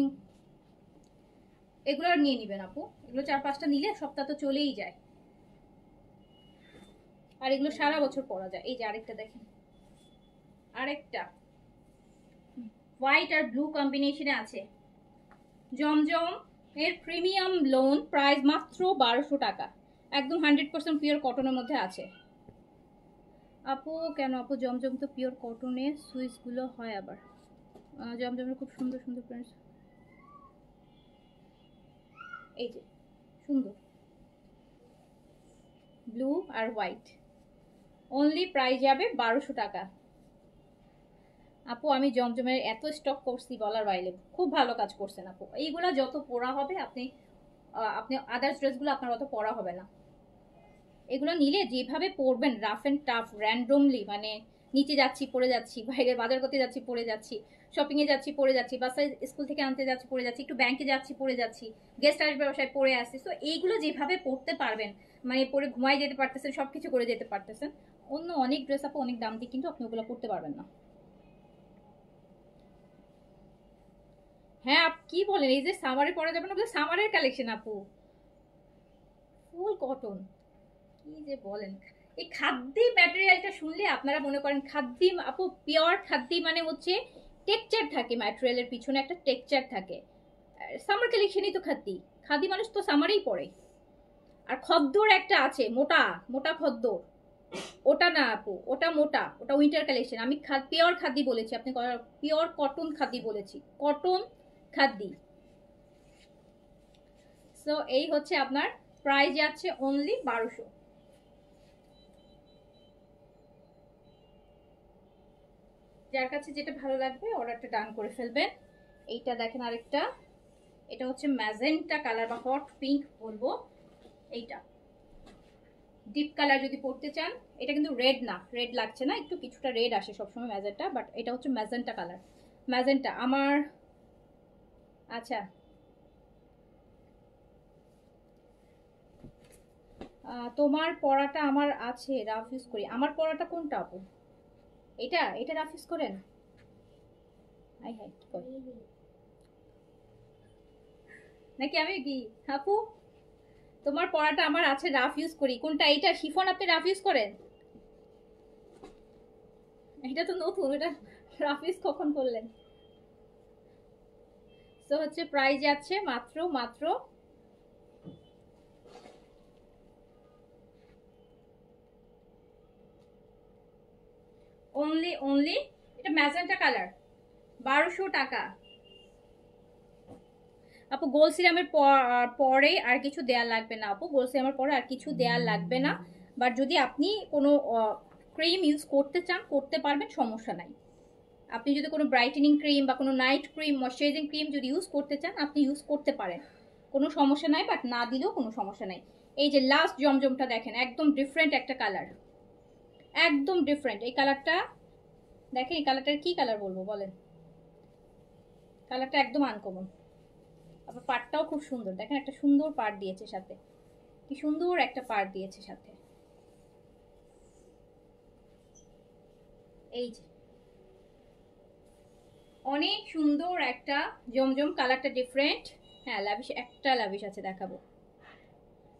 এগুলো নিয়ে নেবেন আপু। এগুলো 4-5টা নিলে সপ্তাহ তো চলেই যায়, আর এগুলো সারা বছর পরা যায়। এই যে আরেকটা দেখেন, আরেকটা হোয়াইট আর ব্লু কম্বিনেশনে আছে, জমজম এর প্রিমিয়াম লোন, প্রাইস মাত্র 1200 টাকা, একদম 100% পিওর কটনের মধ্যে আছে। আপু কেন আপু, জমজম তো পিওর কটনে সুইচগুলো হয় আবার, জমজমের খুব সুন্দর সুন্দর প্রিন্টস, এই যে সুন্দর ব্লু আর হোয়াইট, অনলি প্রাইস যাবে 1200 টাকা। আপু আমি জমজমের এত স্টক করছি বলার বাইরে, খুব ভালো কাজ করছেন আপু। এইগুলা যত পরা হবে আপনি আদার্স ড্রেসগুলো আপনার অত পরা হবে না। এগুলো নিলে যেভাবে পরবেন রাফ অ্যান্ড টাফ র্যান্ডমলি, মানে নিচে যাচ্ছি পরে যাচ্ছি, বাইরে বাজার করতে যাচ্ছি পরে যাচ্ছি, শপিংয়ে যাচ্ছি পরে যাচ্ছি, বাসায় স্কুল থেকে আনতে যাচ্ছি পরে যাচ্ছি, একটু ব্যাংকে যাচ্ছি পরে যাচ্ছি, গেস্ট আসবে বাসায় পরে আসছি। তো এইগুলো যেভাবে পরতে পারবেন, মানে পরে ঘুমাই যেতে পারতেছেন, সবকিছু করে যেতে পারতেছেন, অন্য অনেক ড্রেস আপু অনেক দাম দিয়ে কিন্তু আপনি ওগুলো পরতে পারবেন না। হ্যাঁ কি বলেন, এই যে সামারে পরা যাবে না, ওগুলো সামারের কালেকশন আপু, ফুল কটন, কি যে বলেন। এই খাদ্যি ম্যাটেরিয়ালটা শুনলে আপনারা মনে করেন খাদ্যি আপু, পিওর খাদ্যি মানে হচ্ছে টেক্সচার থাকে, ম্যাটেরিয়ালের পিছনে একটা টেক্সচার থাকে। সামার কালেকশনই তো খাদ্যি, খাদি মানুষ তো সামারেই পরে। আর খদ্দর একটা আছে মোটা মোটা খদ্দর, ওটা না আপু, ওটা মোটা, ওটা উইন্টার কালেকশন। আমি পিওর খাদ্যি বলেছি, আপনি পিওর কটন খাদ্যি বলেছি, কটন খাদ্যি। সো এই হচ্ছে আপনার প্রাইস যাচ্ছে অনলি 1200। যার কাছে যেটা ভালো লাগবে অর্ডারটা ডান করে ফেলবেন। এইটা দেখেন আরেকটা, এটা হচ্ছে ম্যাজেন্টা কালার বা হট পিঙ্ক বলবো, এইটা ডিপ কালার যদি পড়তে চান, এটা কিন্তু রেড না, রেড লাগছে না, একটু কিছুটা রেড আসে সবসময় ম্যাজেন্টা, বাট এটা হচ্ছে ম্যাজেন্টা কালার। ম্যাজেন্টা আমার, আচ্ছা তোমার পড়াটা আমার আছে, রাফ ইউজ করি। আমার পড়াটা কোনটা আপু? এটা এটা রাফ ইউজ করেন? আই হ্যাঁ, কি করি নাকি আমি কি আপু? তোমার পড়াটা আমার আছে, রাফ ইউজ করি। কোনটা? এটা শিফন আপনি রাফ ইউজ করেন? এটা তো নতুন, এটা রাফ ইউজ কখন করলেন? তো হচ্ছে প্রাইস যাচ্ছে মাত্র মাত্র অনলি এটা ম্যাজেন্টা কালার, 1200 টাকা। আপু গোল সিরামের পরে আর কিছু দেয়া লাগবে না আপু, গোল সিরামের পরে আর কিছু দেয়া লাগবে না। বাট যদি আপনি কোনো ক্রিম ইউজ করতে চান করতে পারবেন, সমস্যা নাই। আপনি যদি কোনো ব্রাইটেনিং ক্রিম বা কোনো নাইট ক্রিম, ময়শ্চারাইজিং ক্রিম যদি ইউজ করতে চান আপনি ইউজ করতে পারেন, কোনো সমস্যা নাই। বাট না দিলেও কোনো সমস্যা নাই। এই যে লাস্ট জমজমটা দেখেন, একদম ডিফারেন্ট একটা কালার, একদম ডিফারেন্ট এই কালারটা। দেখেন এই কালারটার কি কালার বলবো বলেন, কালারটা একদম আনকমন। আবার পাড়টাও খুব সুন্দর, দেখেন একটা সুন্দর পাড় দিয়েছে সাথে, কি সুন্দর একটা পাড় দিয়েছে সাথে। এই যে অনেক সুন্দর একটা জমজম, কালারটা ডিফারেন্ট। হ্যাঁ লাভিশ, একটা লাভিশ আছে দেখাবো।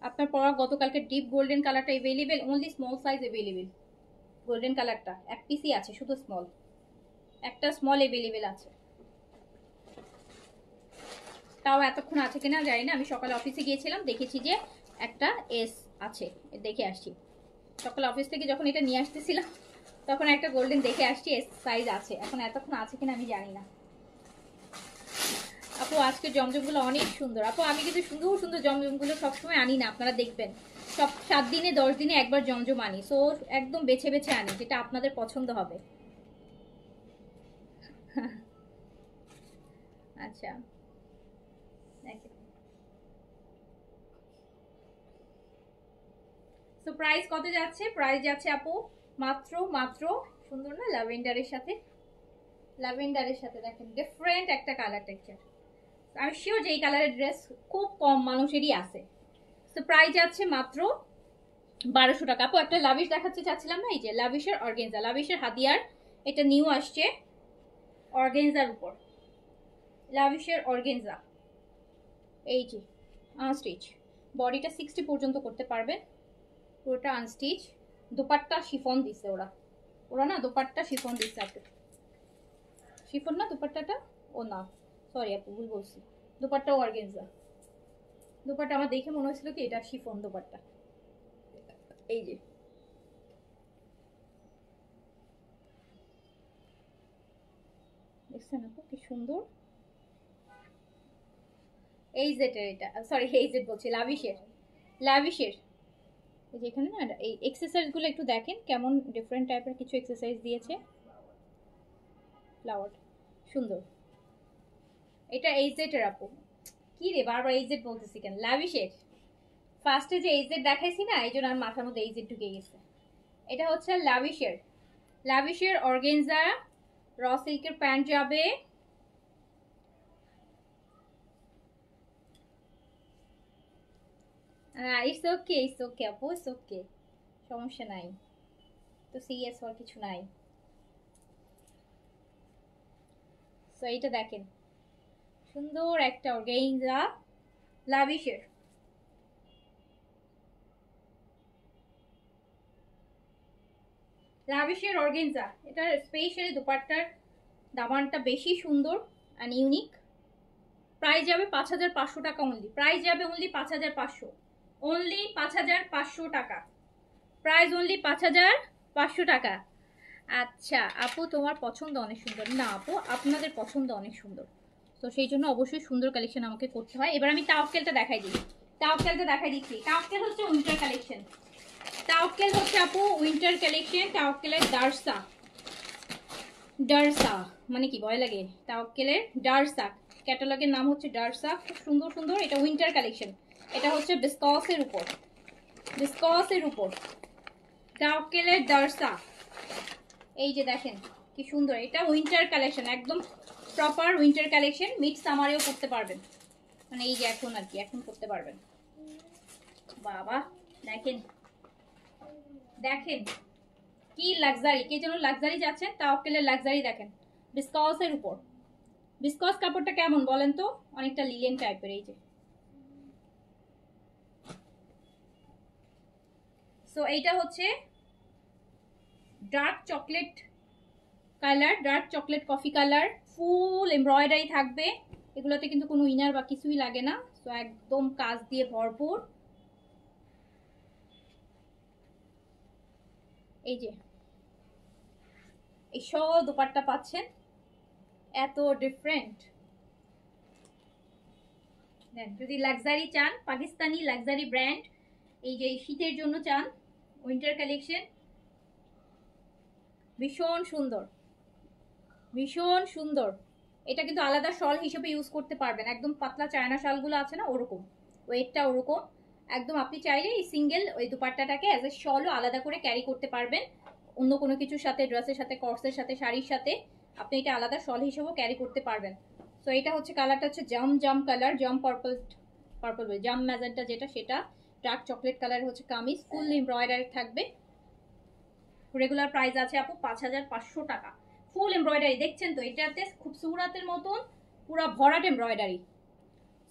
আপনার পরা গতকালকে ডিপ গোল্ডেন কালারটা available, only small size available. Golden কালারটা এক পিসই আছে, শুধু স্মল, একটা স্মল এভেলেবেল আছে। তাও এতক্ষণ আছে কিনা জানি না, আমি সকালে অফিসে গিয়েছিলাম দেখেছি যে একটা এস আছে, দেখে আসছি। সকালে অফিস থেকে যখন এটা নিয়ে আসতেছিলাম তখন একটা গোল্ডেন দেখে আসছি, এস সাইজ আছে। এখন এতক্ষণ আছে কিনা আমি জানি না। আপু আজকে জমজমগুলো অনেক সুন্দর। আপু আমি কিন্তু সুন্দর সুন্দর জমজমগুলো সবসময় আনি না, আপনারা দেখবেন সব 7 দিনে 10 দিনে একবার জমজম আনি। সো একদম বেছে বেছে আনি যেটা আপনাদের পছন্দ হবে। আচ্ছা সো প্রাইস কত যাচ্ছে? প্রাইস যাচ্ছে আপু মাত্র মাত্র, সুন্দর না ল্যাভেন্ডারের সাথে, ল্যাভেন্ডারের সাথে দেখেন ডিফারেন্ট একটা কালার টেক্সচার। আমি শিওর যে এই কালারের ড্রেস খুব কম মানুষেরই আছে। তো প্রাইস যাচ্ছে মাত্র 1200 টাকা। আপু একটা লাভিশ দেখাতে চাচ্ছিলাম না, এই যে লাভিশের অর্গেনজা, লাভিশের হাদিয়ার, এটা নিউ আসছে অর্গেনজার উপর, লাভিশের অর্গেনজা। এই যে আনস্টিচ, বডিটা 60 পর্যন্ত করতে পারবেন, পুরোটা আনস্টিচ। দোপাট্টা শিফন দিচ্ছে ওরা, ওরা না দোপাট্টা শিফন দিচ্ছে আপু, শিফন না দোপাট্টাটা, ও না সরি আপু ভুল বলছি, দোপাট্টা অর্গেনজা। দোপাট্টা আমার দেখে মনে হচ্ছিল কি এটা শিফন দোপাট্টা। এই যে দেখছেন আপু কি সুন্দর। এই জেটের, এটা সরি এই জেট বলছি, লাভিশের, লাভিশের। এই যে এখানে না এই এক্সারসাইজগুলো একটু দেখেন কেমন ডিফারেন্ট টাইপের কিছু এক্সারসাইজ দিয়েছে, ফ্লাওয়ার সুন্দর। এটা এই জেটের আপু, কি রে বারবার এই জেট বলতেছি কেন, লাভিশের। ফার্স্টে যে এই জেট দেখাইছি না, এই জন্য আমার মাথার মধ্যে এই জেট ঢুকে গেছে। এটা হচ্ছে লাভিশের, লাভিশের অর্গেনজা র সিল্কের প্যান্ট যাবে। ইটস ওকে, ইটস ওকে আপু, ইটস ওকে, সমস্যা নাই, তো সিরিয়াস হওয়ার কিছু নাই। সো এইটা দেখেন সুন্দর একটা অর্গেনজা লাভিশের, লাভিশের অর্গেনজা। এটার স্পেশালি দুপাট্টার দামানটা বেশি সুন্দর অ্যান্ড ইউনিক। প্রাইস যাবে 5500 টাকা অনলি, প্রাইস যাবে অনলি 5500, অনলি 5500 টাকা, প্রাইস অনলি 5500 টাকা। আচ্ছা আপু তোমার পছন্দ অনেক সুন্দর, না আপু আপনাদের পছন্দ অনেক সুন্দর, তো সেই জন্য অবশ্যই সুন্দর কালেকশন আমাকে করতে হয়। এবার আমি তাওয়াক্কেলটা দেখাই দিই, তাওয়াক্কেলটা দেখাই দিচ্ছি। তাওয়াক্কেল হচ্ছে উইন্টার কালেকশন, তাওয়াক্কেল হচ্ছে আপু উইন্টার কালেকশন। তাওয়াক্কেলের ডার্সা, ডার্সা মানে কি ভয় লাগে, তাওয়াক্কেলের ডার্সা, ক্যাটালগের নাম হচ্ছে ডার্সা, খুব সুন্দর সুন্দর। এটা উইন্টার কালেকশন, এটা হচ্ছে বিস্কসের উপর, বিসকসের উপর টাওকেলের দারসা। এই যে দেখেন কি সুন্দর, এটা উইন্টার কালেকশন, একদম প্রপার উইন্টার কালেকশন। মিড সামারেও পরতে পারবেন, মানে এই যে এখন আর কি, এখন পরতে পারবেন। বাবা দেখেন দেখেন কি লাক্সারি, কে যেন লাক্সারি যাচ্ছেন, টাওকেলের লাক্সারি দেখেন বিসকসের উপর। বিসকস কাপড়টা কেমন বলেন তো, অনেকটা লিলেন টাইপের। এই যে সো এইটা হচ্ছে dark chocolate colour, dark chocolate coffee colour, ফুল এমব্রয়ডারি থাকবে। এগুলোতে কিন্তু কোনো ইনার বা কিছুই লাগে না, সো একদম কাজ দিয়ে ভরপুর। এই যে এই সব দোপাট্টা পাচ্ছেন, এত ডিফারেন্ট। দেন যদি লাক্সারি চান, পাকিস্তানি লাক্সারি ব্র্যান্ড, এই যে শীতের জন্য চান উইন্টার কালেকশন, ভীষণ সুন্দর ভীষণ সুন্দর। এটা কিন্তু আলাদা শল হিসেবে ইউজ করতে পারবেন, একদম পাতলা চায়না শালগুলো আছে না ওরকম, ওয়েটটা ওরকম একদম। আপনি চাইলে এই সিঙ্গেল ওই দুপাট্টাটাকে অ্যাজ এ শলও আলাদা করে ক্যারি করতে পারবেন, অন্য কোনো কিছুর সাথে, ড্রেসের সাথে, কর্সের সাথে, শাড়ির সাথে আপনি এটা আলাদা শল হিসেবেও ক্যারি করতে পারবেন। সো এটা হচ্ছে কালারটা হচ্ছে জাম জাম কালার, জাম পার্পল, পার্পল জাম ম্যাজেন্টা যেটা, সেটা ডার্ক চকলেট কালার হচ্ছে কামিজ, ফুল এমব্রয়ডারি থাকবে। রেগুলার প্রাইস আছে আপু 5500 টাকা। ফুল এমব্রয়ডারি দেখছেন তো, এটাতে খুব সুরাতের মতন পুরো ভরাট এমব্রয়ডারি।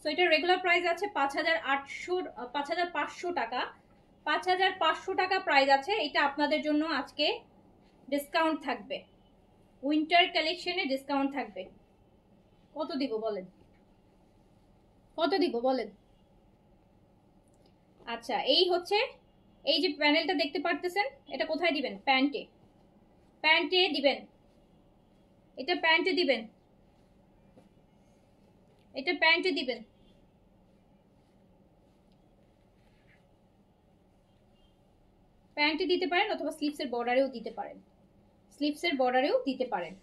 সো এটার রেগুলার প্রাইস আছে 5500 টাকা। 5500 টাকা প্রাইস আছে। এটা আপনাদের জন্য আজকে ডিসকাউন্ট থাকবে, উইন্টার কালেকশনে ডিসকাউন্ট থাকবে। কত দিব বলেন, কত দিব বলেন? আচ্ছা এই হচ্ছে, এই যে প্যানেলটা দেখতে পারতেছেন, এটা কোথায় দিবেন? প্যান্টে, প্যান্টে দিবেন, এটা প্যান্টে দিবেন, এটা প্যান্টে দিবেন। প্যান্টে দিতে পারেন অথবা স্লিভসের বর্ডারেও দিতে পারেন, স্লিভসের বর্ডারেও দিতে পারেন।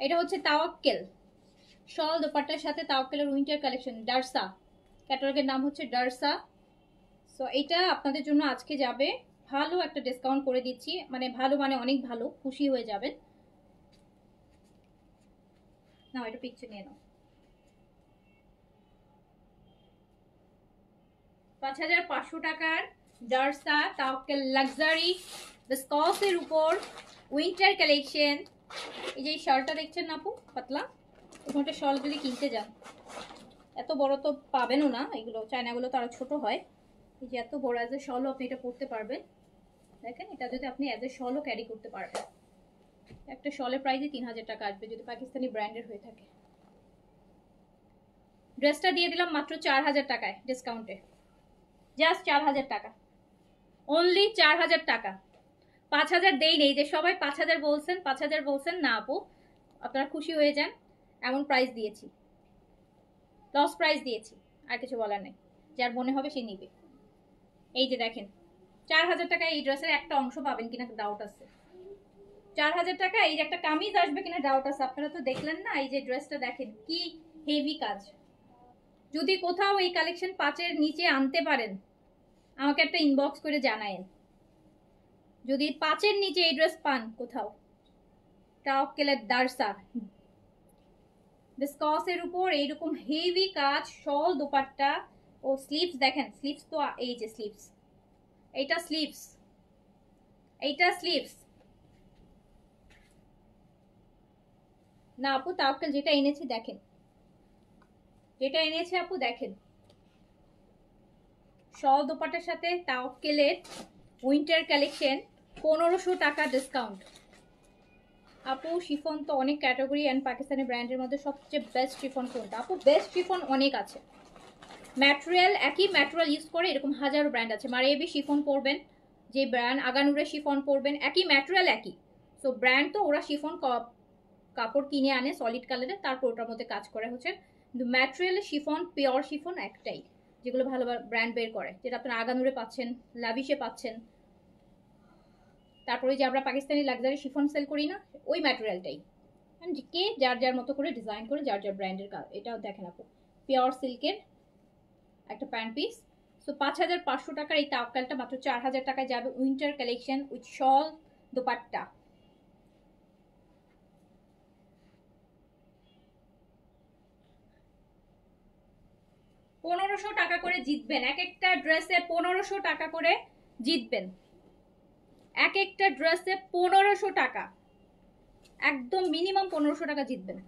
এটা হচ্ছে তাওয়াক্কেল শল দোপাট্টার সাথে, তাওয়াক্কেলের উইন্টার কালেকশন, ডারসা ক্যাটালগের নাম হচ্ছে ডারসা। সো এটা আপনাদের জন্য আজকে যাবে, ভালো একটা ডিসকাউন্ট করে দিচ্ছি, মানে ভালো মানে অনেক ভালো, খুশি হয়ে যাবেন। নাও এটা পিকচার নিয়ে নাও। 5500 টাকার ডারসা তাওয়াক্কেল লাক্সারি বিসকসের উপর উইন্টার কালেকশন। এই যে শালটা দেখছেন না আপু, পাতলা, ওখানটা শল যদি কিনতে যান, এত বড় তো পাবেনও না, এগুলো চায়নাগুলো তো আরো ছোট হয়। এই যে এত বড় অ্যাজ এ শলও আপনি এটা পরতে পারবেন। দেখেন এটা যদি আপনি অ্যাজ এ শলও ক্যারি করতে পারবেন। একটা শলের প্রাইসই 3000 টাকা আসবে যদি পাকিস্তানি ব্র্যান্ডের হয়ে থাকে। ড্রেসটা দিয়ে দিলাম মাত্র 4000 টাকায় ডিসকাউন্টে, জাস্ট 4000 টাকা, অনলি 4000 টাকা। 5000 দেই নেই, যে সবাই 5000 বলছেন 5000 বলছেন না আপু, আপনারা খুশি হয়ে যান, এমন প্রাইস দিয়েছি, লস প্রাইস দিয়েছি, আর কিছু বলার নেই, যার মনে হবে সে নিবে। এই যে দেখেন 4000 টাকা এই ড্রেসের একটা অংশ পাবেন কিনা ডাউট আছে, 4000 টাকা এই যে একটা কামিজ আসবে কিনা ডাউট আছে। আপনারা তো দেখলেন না, এই যে ড্রেসটা দেখেন কি হেভি কাজ। যদি কোথাও এই কালেকশন 5-এর নিচে আনতে পারেন আমাকে একটা ইনবক্স করে জানায়েন, যদি 5-এর নিচে এই ড্রেস পান কোথাও। তাওয়াক্কেলের দারসা বিসকসের উপর এইরকম হেভি কাজ, শল দোপাট্টা ও স্লিভস দেখেন, স্লিভস তো এই যে স্লিভস, এইটা স্লিভস, এইটা স্লিভস না আপু, তাওয়াক্কেল যেটা এনেছি দেখেন, যেটা এনেছে আপু দেখেন, শল দোপাট্টার সাথে তাওয়াক্কেলের উইন্টার কালেকশন 1500 টাকা ডিসকাউন্ট। আপু শিফন তো অনেক ক্যাটাগরি অ্যান্ড পাকিস্তানি ব্র্যান্ডের মধ্যে সবচেয়ে বেস্ট শিফন কোনটা? আপু বেস্ট শিফন অনেক আছে, ম্যাটেরিয়াল একই ম্যাটেরিয়াল ইউজ করে এরকম হাজারো ব্র্যান্ড আছে। মারিয়াবি শিফন পরবেন, যে ব্র্যান্ড আগানুরের শিফন পরবেন, একই ম্যাটেরিয়াল একই। সো ব্র্যান্ড তো ওরা শিফন কাপড় কিনে আনে সলিড কালারে, তারপর ওটার মধ্যে কাজ করে হচ্ছে, কিন্তু ম্যাটেরিয়াল শিফন, পিওর শিফন একটাই, যেগুলো ভালো ব্র্যান্ড বের করে, যেটা আপনারা আগানুরে পাচ্ছেন, লাভিশে পাচ্ছেন, তারপরে যে আমরা পাকিস্তানি লাক্সারি শিফন সেল করি না, ওই ম্যাটেরিয়ালটাই কে যার যার মতো করে ডিজাইন করে যার যার ব্র্যান্ডের কাজ। এটাও দেখেন আপু পিওর সিল্কের একটা প্যান্ট পিস। সো সো 5500 টাকার এই তাওয়াক্কালটা মাত্র 4000 টাকায় যাবে। উইন্টার কালেকশন উইথ শল দোপাট্টা। টাকা করে জিতবেন, এক একটা ড্রেসে 1500 টাকা করে জিতবেন, এক একটা ড্রেসে 1500 টাকা, একদম মিনিমাম 1500 টাকা জিতবেন।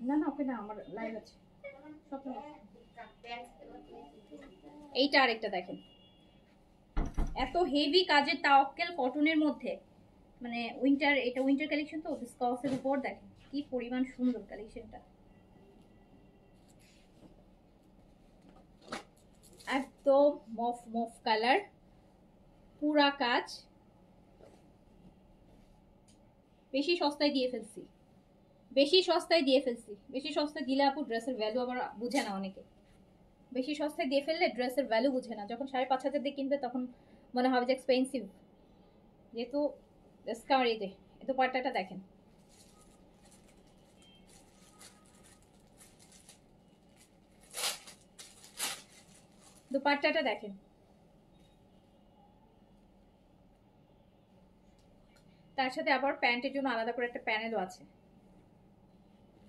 না না ওকে না, আমার লাইভ আছে। এইটা আরেকটা দেখেন, এত হেভি কাজের তাওয়াক্কেল কটনের মধ্যে, মানে উইন্টার, এটা উইন্টার কালেকশন তো বিস্কসের উপর দেখেন কি পরিমাণ সুন্দর কালেকশনটা, একদম মফ মফ কালার, পুরা কাজ। বেশি সস্তায় দিয়ে ফেলছি, বেশি সস্তায় দিয়ে ফেলছি, বেশি সস্তায় দিলে আপু ড্রেসের ভ্যালু আবার বুঝে না অনেকে। বেশি সস্তায় দিয়ে ফেললে ড্রেসের ভ্যালু বুঝে না, যখন 5500 দিয়ে কিনবে তখন মনে হবে যে এক্সপেন্সিভ, যেহেতু ডিসকাউন্ট। এই যে এত পাট্টাটা দেখেন, দুপাট্টাটা দেখেন, তার সাথে আবার প্যান্টের জন্য আলাদা করে একটা প্যানেলও আছে,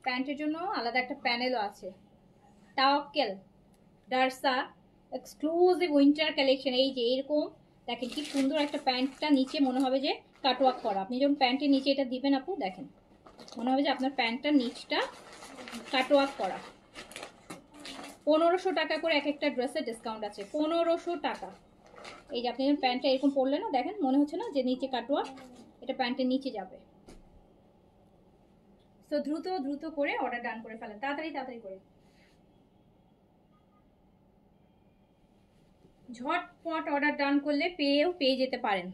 প্যান্টের জন্য আলাদা একটা প্যানেলও আছে। Tawakkal ডারসা exclusive winter collection. এই যে এরকম দেখেন কি সুন্দর একটা, প্যান্টটা নিচে মনে হবে যে কাটওয়ার্ক করা। আপনি যখন প্যান্টের নিচে এটা দিবেন আপু দেখেন মনে হবে যে আপনার প্যান্টটার নিচটা কাটওয়ার্ক করা। 1500 টাকা করে এক একটা ড্রেসের ডিসকাউন্ট আছে, 1500 টাকা। এই যে আপনি যখন প্যান্টটা এরকম পরলেন না, দেখেন মনে হচ্ছে না যে নিচে কাটওয়ার্ক, এটা প্যান্টের নিচে যাবে। তো দ্রুত দ্রুত করে অর্ডার ডান করে ফেলেন, তাড়াতাড়ি তাড়াতাড়ি করে, ঝটপট অর্ডার ডান করলে পেয়ে যেতে পারেন।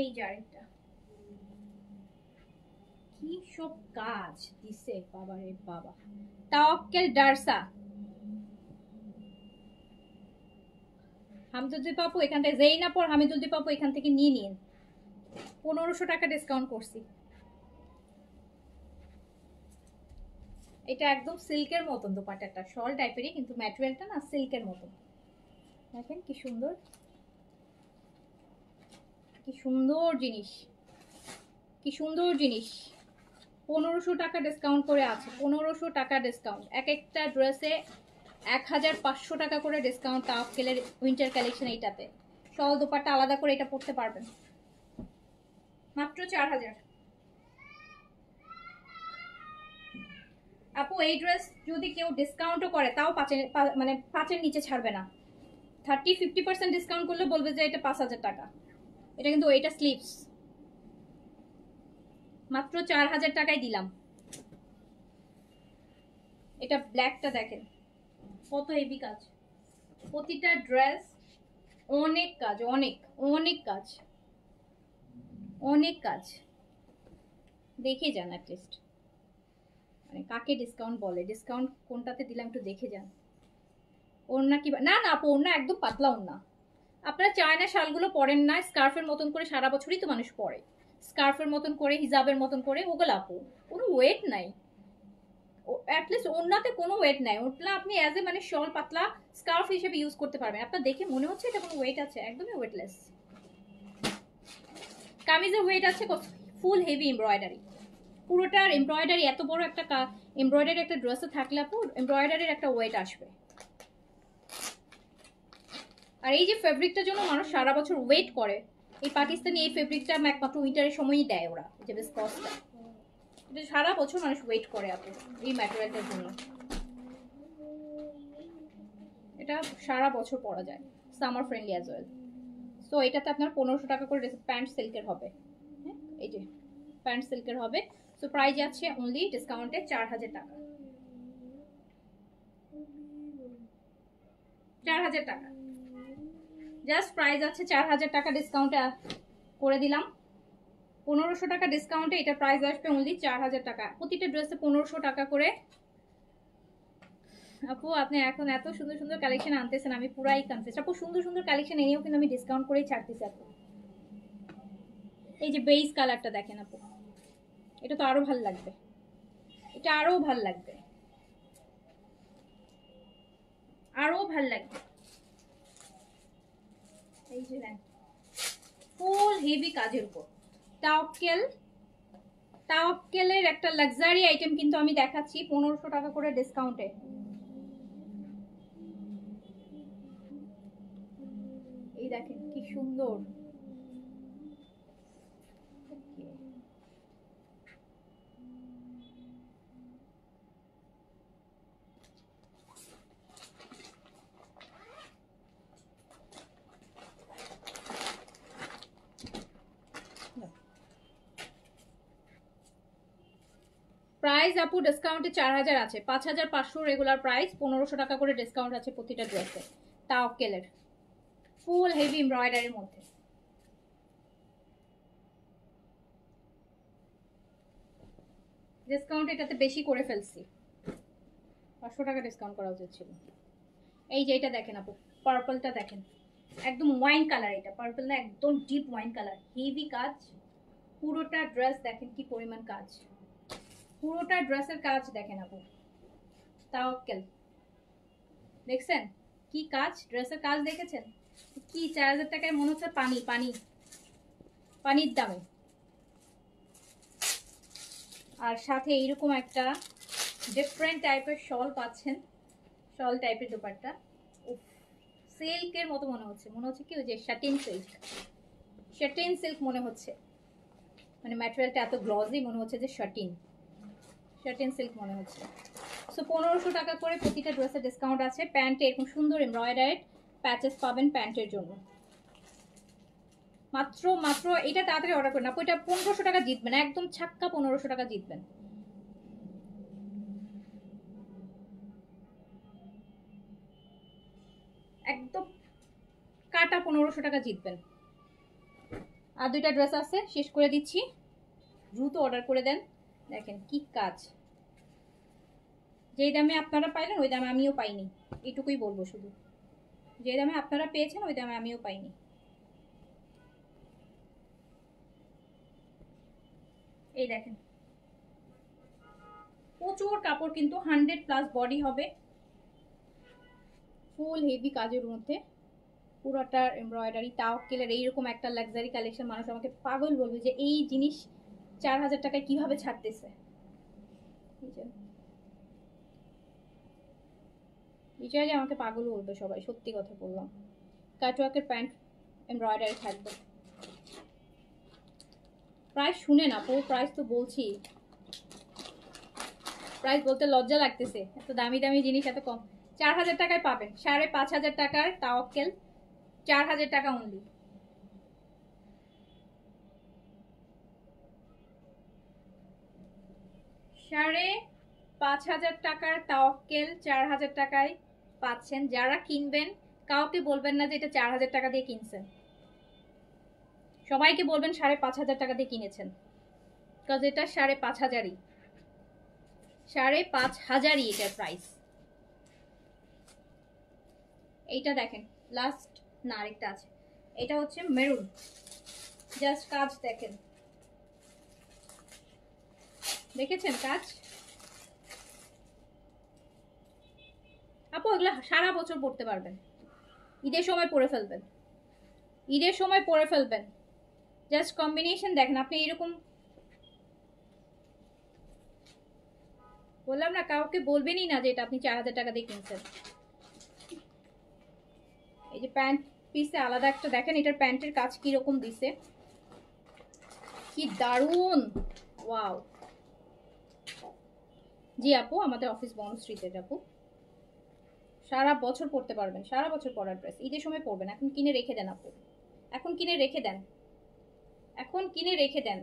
এই যে আরেকটা, কি সব কাজ দিছে বাবা রে বাবা। তাওয়াক্কেল ডারসা, হামিদুদ্দিন পাপু এখান থেকে যেই না পর হামিদুদ্দিন পাপু এখান থেকে নিয়ে নিন, 1500 টাকা ডিসকাউন্ট করছি। এটা একদম সিল্কের মতন দোপাট্টাটা, শল টাইপেরই কিন্তু ম্যাটেরিয়ালটা না সিল্কের মতন। দেখেন কি সুন্দর, কি সুন্দর জিনিস, কি সুন্দর জিনিস। 1500 টাকা ডিসকাউন্ট করে আছে, 1500 টাকা ডিসকাউন্ট, এক একটা ড্রেসে 1500 টাকা করে ডিসকাউন্ট। তাওয়াক্কেলের উইন্টার কালেকশন এইটাতে শল দোপাট্টা আলাদা করে এটা পড়তে পারবেন মাত্র 4000। আপু এই ড্রেস যদি কেউ ডিসকাউন্টও করে তাও মানে 5-এর নিচে ছাড়বে না, 30-50% ডিসকাউন্ট করলে বলবে যে এটা 5000 টাকা। এটা কিন্তু এটা স্লিপস, মাত্র 4000 টাকায় দিলাম। এটা ব্ল্যাকটা দেখেন কত হেভি কাজ, প্রতিটা ড্রেস অনেক কাজ, অনেক অনেক কাজ, অনেক কাজ। দেখে যান অ্যাটলিস্ট, মানে কাকে ডিসকাউন্ট বলে, ডিসকাউন্ট কোনটাতে দিলাম একটু দেখে যান। ওড়না কি না না আপু, ওড়না একদম পাতলা ওড়না। আপনারা চায়না শালগুলো পরেন না, স্কার্ফের মতন করে সারা বছরই তো মানুষ পরে, স্কার্ফের মতন করে হিজাবের মতন করে, ওগুলো আপু কোনো ওয়েট নাই, অ্যাটলিস্ট ওড়নাতে কোনো ওয়েট নাই। ওটা আপনি অ্যাজ এ মানে শল পাতলা স্কার্ফ হিসেবে ইউজ করতে পারবেন। আপনার দেখে মনে হচ্ছে এটা কোনো ওয়েট আছে, একদমই ওয়েটলেস। কামিজের ওয়েট আছে ফুল হেভি এমব্রয়ডারি, পুরোটার এমব্রয়ডারি, এত বড় একটা এমব্রয়ডারি একটা ড্রেসে থাকলে আপু এমব্রয়ডারির একটা ওয়েট আসবে। আর এই যে ফেব্রিকটার জন্য মানুষ সারা বছর ওয়েট করে, এই পাকিস্তানি এই ফেব্রিকটা একমাত্র উইন্টারের সময়ই দেয় ওরা, যে বিসকসটা, এটা সারা বছর মানুষ ওয়েট করে আপু এই ম্যাটেরিয়ালটার জন্য। এটা সারা বছর পরা যায়, summer friendly as well. So এটাতে আপনার 1500 টাকা করে প্যান্ট সিল্কের হবে, হ্যাঁ এই যে প্যান্ট সিল্কের হবে। সো প্রাইস আছে অনলি ডিসকাউন্টে 4000 টাকা, 4000 টাকা জাস্ট প্রাইস আছে 4000 টাকা ডিসকাউন্টে করে দিলাম। 1500 টাকা ডিসকাউন্টে এটা প্রাইস আসবে অনলি 4000 টাকা। প্রতিটা ড্রেসে 1500 টাকা করে আপু আপনি এখন এত সুন্দর সুন্দর কালেকশন আনতেছেন, আমি পুরাই কনফিউজ। আপু সুন্দর সুন্দর কালেকশন এনেও কিন্তু আমি ডিসকাউন্ট করেই ছাড়তেছি আপু। এই যে বেস কালারটা দেখেন আপু, এটা তো আরো ভালো লাগবে, এটা আরো ভালো লাগবে, আরো ভালো লাগবে। এই যে দেন, ফুল হেভি কাজের উপর তাওয়াক্কেল, তাওয়াক্কেলের একটা লাক্সারি আইটেম কিন্তু আমি দেখাচ্ছি 1500 টাকা করে ডিসকাউন্টে। এই দেখেন কি সুন্দর, প্রাইস আপু ডিসকাউন্টে 4000 আছে, 5500 রেগুলার প্রাইস, 1500 টাকা করে ডিসকাউন্ট আছে প্রতিটা ড্রেসে। তাওয়াক্কেলের ফুল হেভি এমব্রয়ডারির মধ্যে। ডিসকাউন্ট এটাতে বেশি করে ফেলছি, 500 টাকা ডিসকাউন্ট করা উচিত ছিল। এই যে এটা দেখেন আপু, পার্পলটা দেখেন, একদম ওয়াইন কালার, এটা পার্পল না, একদম ডিপ ওয়াইন কালার, হেভি কাজ। পুরোটা ড্রেস দেখেন কি পরিমাণ কাজ, পুরোটা ড্রেসের কাজ দেখেন আপু। তাওয়াক্কেল দেখছেন কি কাজ, ড্রেসের কাজ দেখেছেন কি? 4000 টাকায় মনে হচ্ছে পানি পানি, পানির দামে। আর সাথে এইরকম একটা ডিফারেন্ট টাইপের শল পাচ্ছেন, শল টাইপের দোপাট্টা, সিল্কের মতো মনে হচ্ছে, মনে হচ্ছে কি ওই যে শাটিন সিল্ক, শাটিন সিল্ক মনে হচ্ছে, মানে ম্যাটেরিয়ালটা এত গ্লজি মনে হচ্ছে যে শাটিন, শাটিন সিল্ক মনে হচ্ছে। সো 1500 টাকা করে প্রতিটা ড্রেসের ডিসকাউন্ট আছে। প্যান্টে এরকম সুন্দর এমব্রয়ডারি প্যাচেস পাবেন প্যান্টের জন্য, মাত্র মাত্র এটা তাড়াতাড়ি অর্ডার করেন আপু, এটা 1500 টাকা জিতবেন, একদম ছাক্কা 1500 টাকা জিতবেন। একদম কাটা 1500 টাকা জিতবেন। আর দুইটা ড্রেস আছে, শেষ করে দিচ্ছি, দ্রুত অর্ডার করে দেন। দেখেন কি কাজ, যেই দামে আপনারা পাইলেন ওই দামে আমিও পাইনি, এইটুকুই বলবো শুধু, যে দামে আপনারা পেয়েছেন ওই দামে আমিও পাইনি। এই দেখেন প্রচুর কাপড়, কিন্তু 100+ বডি হবে, ফুল হেভি কাজের মধ্যে, পুরোটা এমব্রয়ডারি। তাওয়াক্কেলের এইরকম একটা লাক্সারি কালেকশন মানুষ আমাকে পাগল বলবে যে এই জিনিস 4000 টাকায় কিভাবে ছাড়তেছে। লিটারালি আমাকে পাগল বলবে সবাই, সত্যি কথা বললাম। কাটওয়ার্কের প্যান্ট এমব্রয়ডারি থাকবে। প্রাইস শুনে না পুরো প্রাইস তো বলছি, প্রাইস বলতে লজ্জা লাগতেছে, এত দামি দামি জিনিস এত কম। 4000 টাকায় পাবেন, 5500 টাকার তাওয়াক্কেল, 4000 টাকা অনলি। সাড়ে 5000 টাকার তাওয়াক্কেল 4000 টাকায় পাচ্ছেন। যারা কিনবেন কাউকে বলবেন না যে এটা 4000 টাকা দিয়ে কিনছেন, সবাইকে বলবেন 5500 টাকা দিয়ে কিনেছেন, কাজ এটা 5500ই, 5500ই এটার প্রাইস। এইটা দেখেন লাস্ট, না আরেকটা আছে, এটা হচ্ছে মেরুন, জাস্ট কাজ দেখেন, দেখেছেন কাজ আপু? এগুলো সারা বছর পড়তে পারবেন, ঈদের সময় পরে ফেলবেন, ঈদের সময় পরে ফেলবেন। জাস্ট কম্বিনেশন দেখেন আপনি, এরকম বললাম না কাউকে বলবেনই না যে এটা আপনি 4000 টাকা দিয়ে কিনছেন। এই যে প্যান্ট পিসে আলাদা একটা দেখেন, এটার প্যান্টের কাজ কিরকম দিছে, কি দারুন, ওয়াও। জি আপু, আমাদের অফিস বনশ্রীতে আপু, সারা বছর পড়তে পারবেন, সারা বছর পরার ড্রেস, ঈদের সময় পরবেন। এখন কিনে রেখে দেন আপু, এখন কিনে রেখে দেন, এখন কিনে রেখে দেন।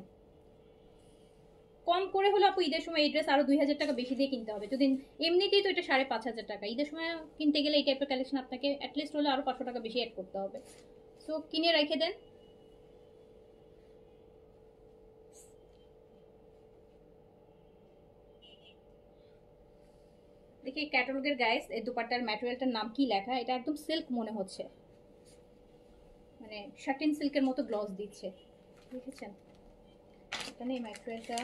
কম করে হলো আপু ঈদের সময় এই ড্রেস আরো 2000 টাকা বেশি দিয়ে কিনতে হবে, যদি এমনিতেই তো এটা 5500 টাকা, ঈদের সময় কিনতে গেলে এই টাইপের কালেকশন আপনাকে অ্যাটলিস্ট হলে আরো 500 টাকা বেশি অ্যাড করতে হবে। সো কিনে রেখে দেন। দেখি থেকে ক্যাটালগের গাইস এই দুপাট্টার ম্যাটেরিয়ালটার নাম কি লেখা, এটা একদম সিল্ক মনে হচ্ছে, মানে শাটিন সিল্কের মতো গ্লস দিচ্ছে, দেখেছেন? এখানে এই ম্যাটেরিয়ালটা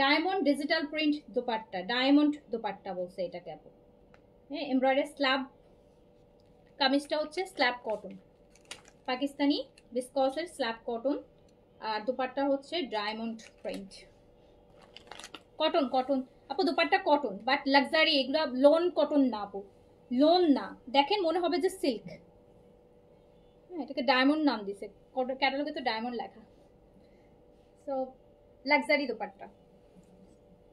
diamond digital print dupatta, diamond dupatta বলছে এটাকে আপু। হ্যাঁ, এমব্রয়ডারি স্ল্যাব, কামিজটা হচ্ছে স্ল্যাব কটন, পাকিস্তানি বিসকসের স্ল্যাব কটন, আর দুপাট্টা হচ্ছে ডায়মন্ড প্রিন্ট কটন। কটন আপু দুপাট্টা কটন, বাট লাক্সারি, এগুলো লোন কটন না আপু, লোন না, দেখেন মনে হবে যে সিল্ক। হ্যাঁ, এটাকে ডায়মন্ড নাম দিছে, ক্যাটালগে তো ডায়মন্ড লেখা। সো লাক্সারি দুপাট্টা,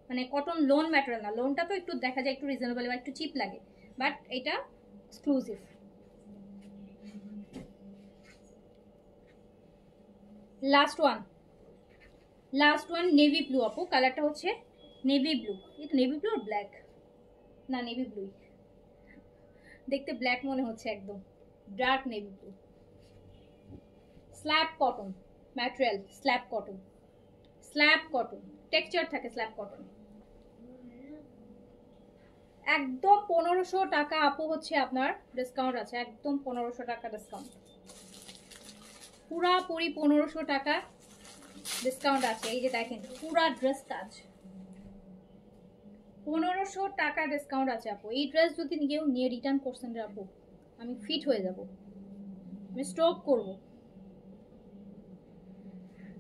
মানে কটন লোন ম্যাটেরিয়াল না, লোনটা তো একটু দেখা যায় একটু রিজনেবল বা একটু চিপ লাগে, বাট এটা exclusive. Last one navy blue আপু, কালারটা হচ্ছে নেভি ব্লু, এটা নেভি ব্লু আর ব্ল্যাক, না নেভি ব্লু, দেখতে ব্ল্যাক মনে হচ্ছে, একদম dark navy blue, slab cotton material, slab cotton texture থাকে স্ল্যাব কটন, একদম 1500 টাকা আপু, হচ্ছে আপনার ডিসকাউন্ট আছে, একদম 1500 টাকা ডিসকাউন্ট, পুরাপুরি 1500 টাকা ডিসকাউন্ট আছে। এই যে দেখেন পুরা ড্রেস কাজ, 1500 টাকা ডিসকাউন্ট আছে আপু। এই ড্রেস যদি কেউ নিয়ে রিটার্ন করছেন রে আপু, আমি ফিট হয়ে যাব, আমি স্টক করব।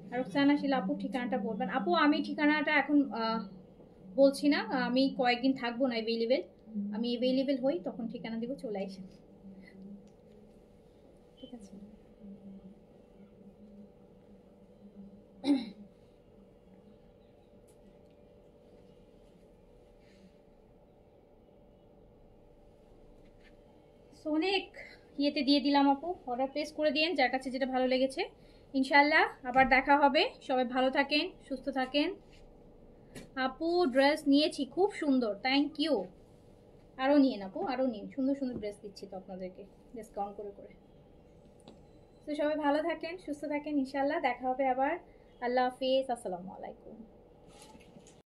আর রোকসানা শিলা আপু ঠিকানাটা বলবেন আপু? আমি ঠিকানাটা এখন বলছি না, আমি কয়েকদিন থাকবো না অ্যাভেলেবেল, আমি অ্যাভেলেবেল হই তখন ঠিকানা দিব, চলে আসেন, ঠিক আছে? অনেক ইয়েতে দিয়ে দিলাম আপু, অর্ডার প্লেস করে দিন যার কাছে যেটা ভালো লেগেছে। ইনশাল্লাহ আবার দেখা হবে, সবাই ভালো থাকেন, সুস্থ থাকেন। আপু ড্রেস নিয়েছি, খুব সুন্দর, থ্যাংক ইউ। আরও নিন আপু, আরও নিন, সুন্দর সুন্দর ড্রেস দিচ্ছি তো আপনাদেরকে ডিসকাউন্ট করে করে। তো সবাই ভালো থাকেন, সুস্থ থাকেন, ইনশাল্লাহ দেখা হবে আবার। আল্লাহ হাফিজ, আসসালামু আলাইকুম।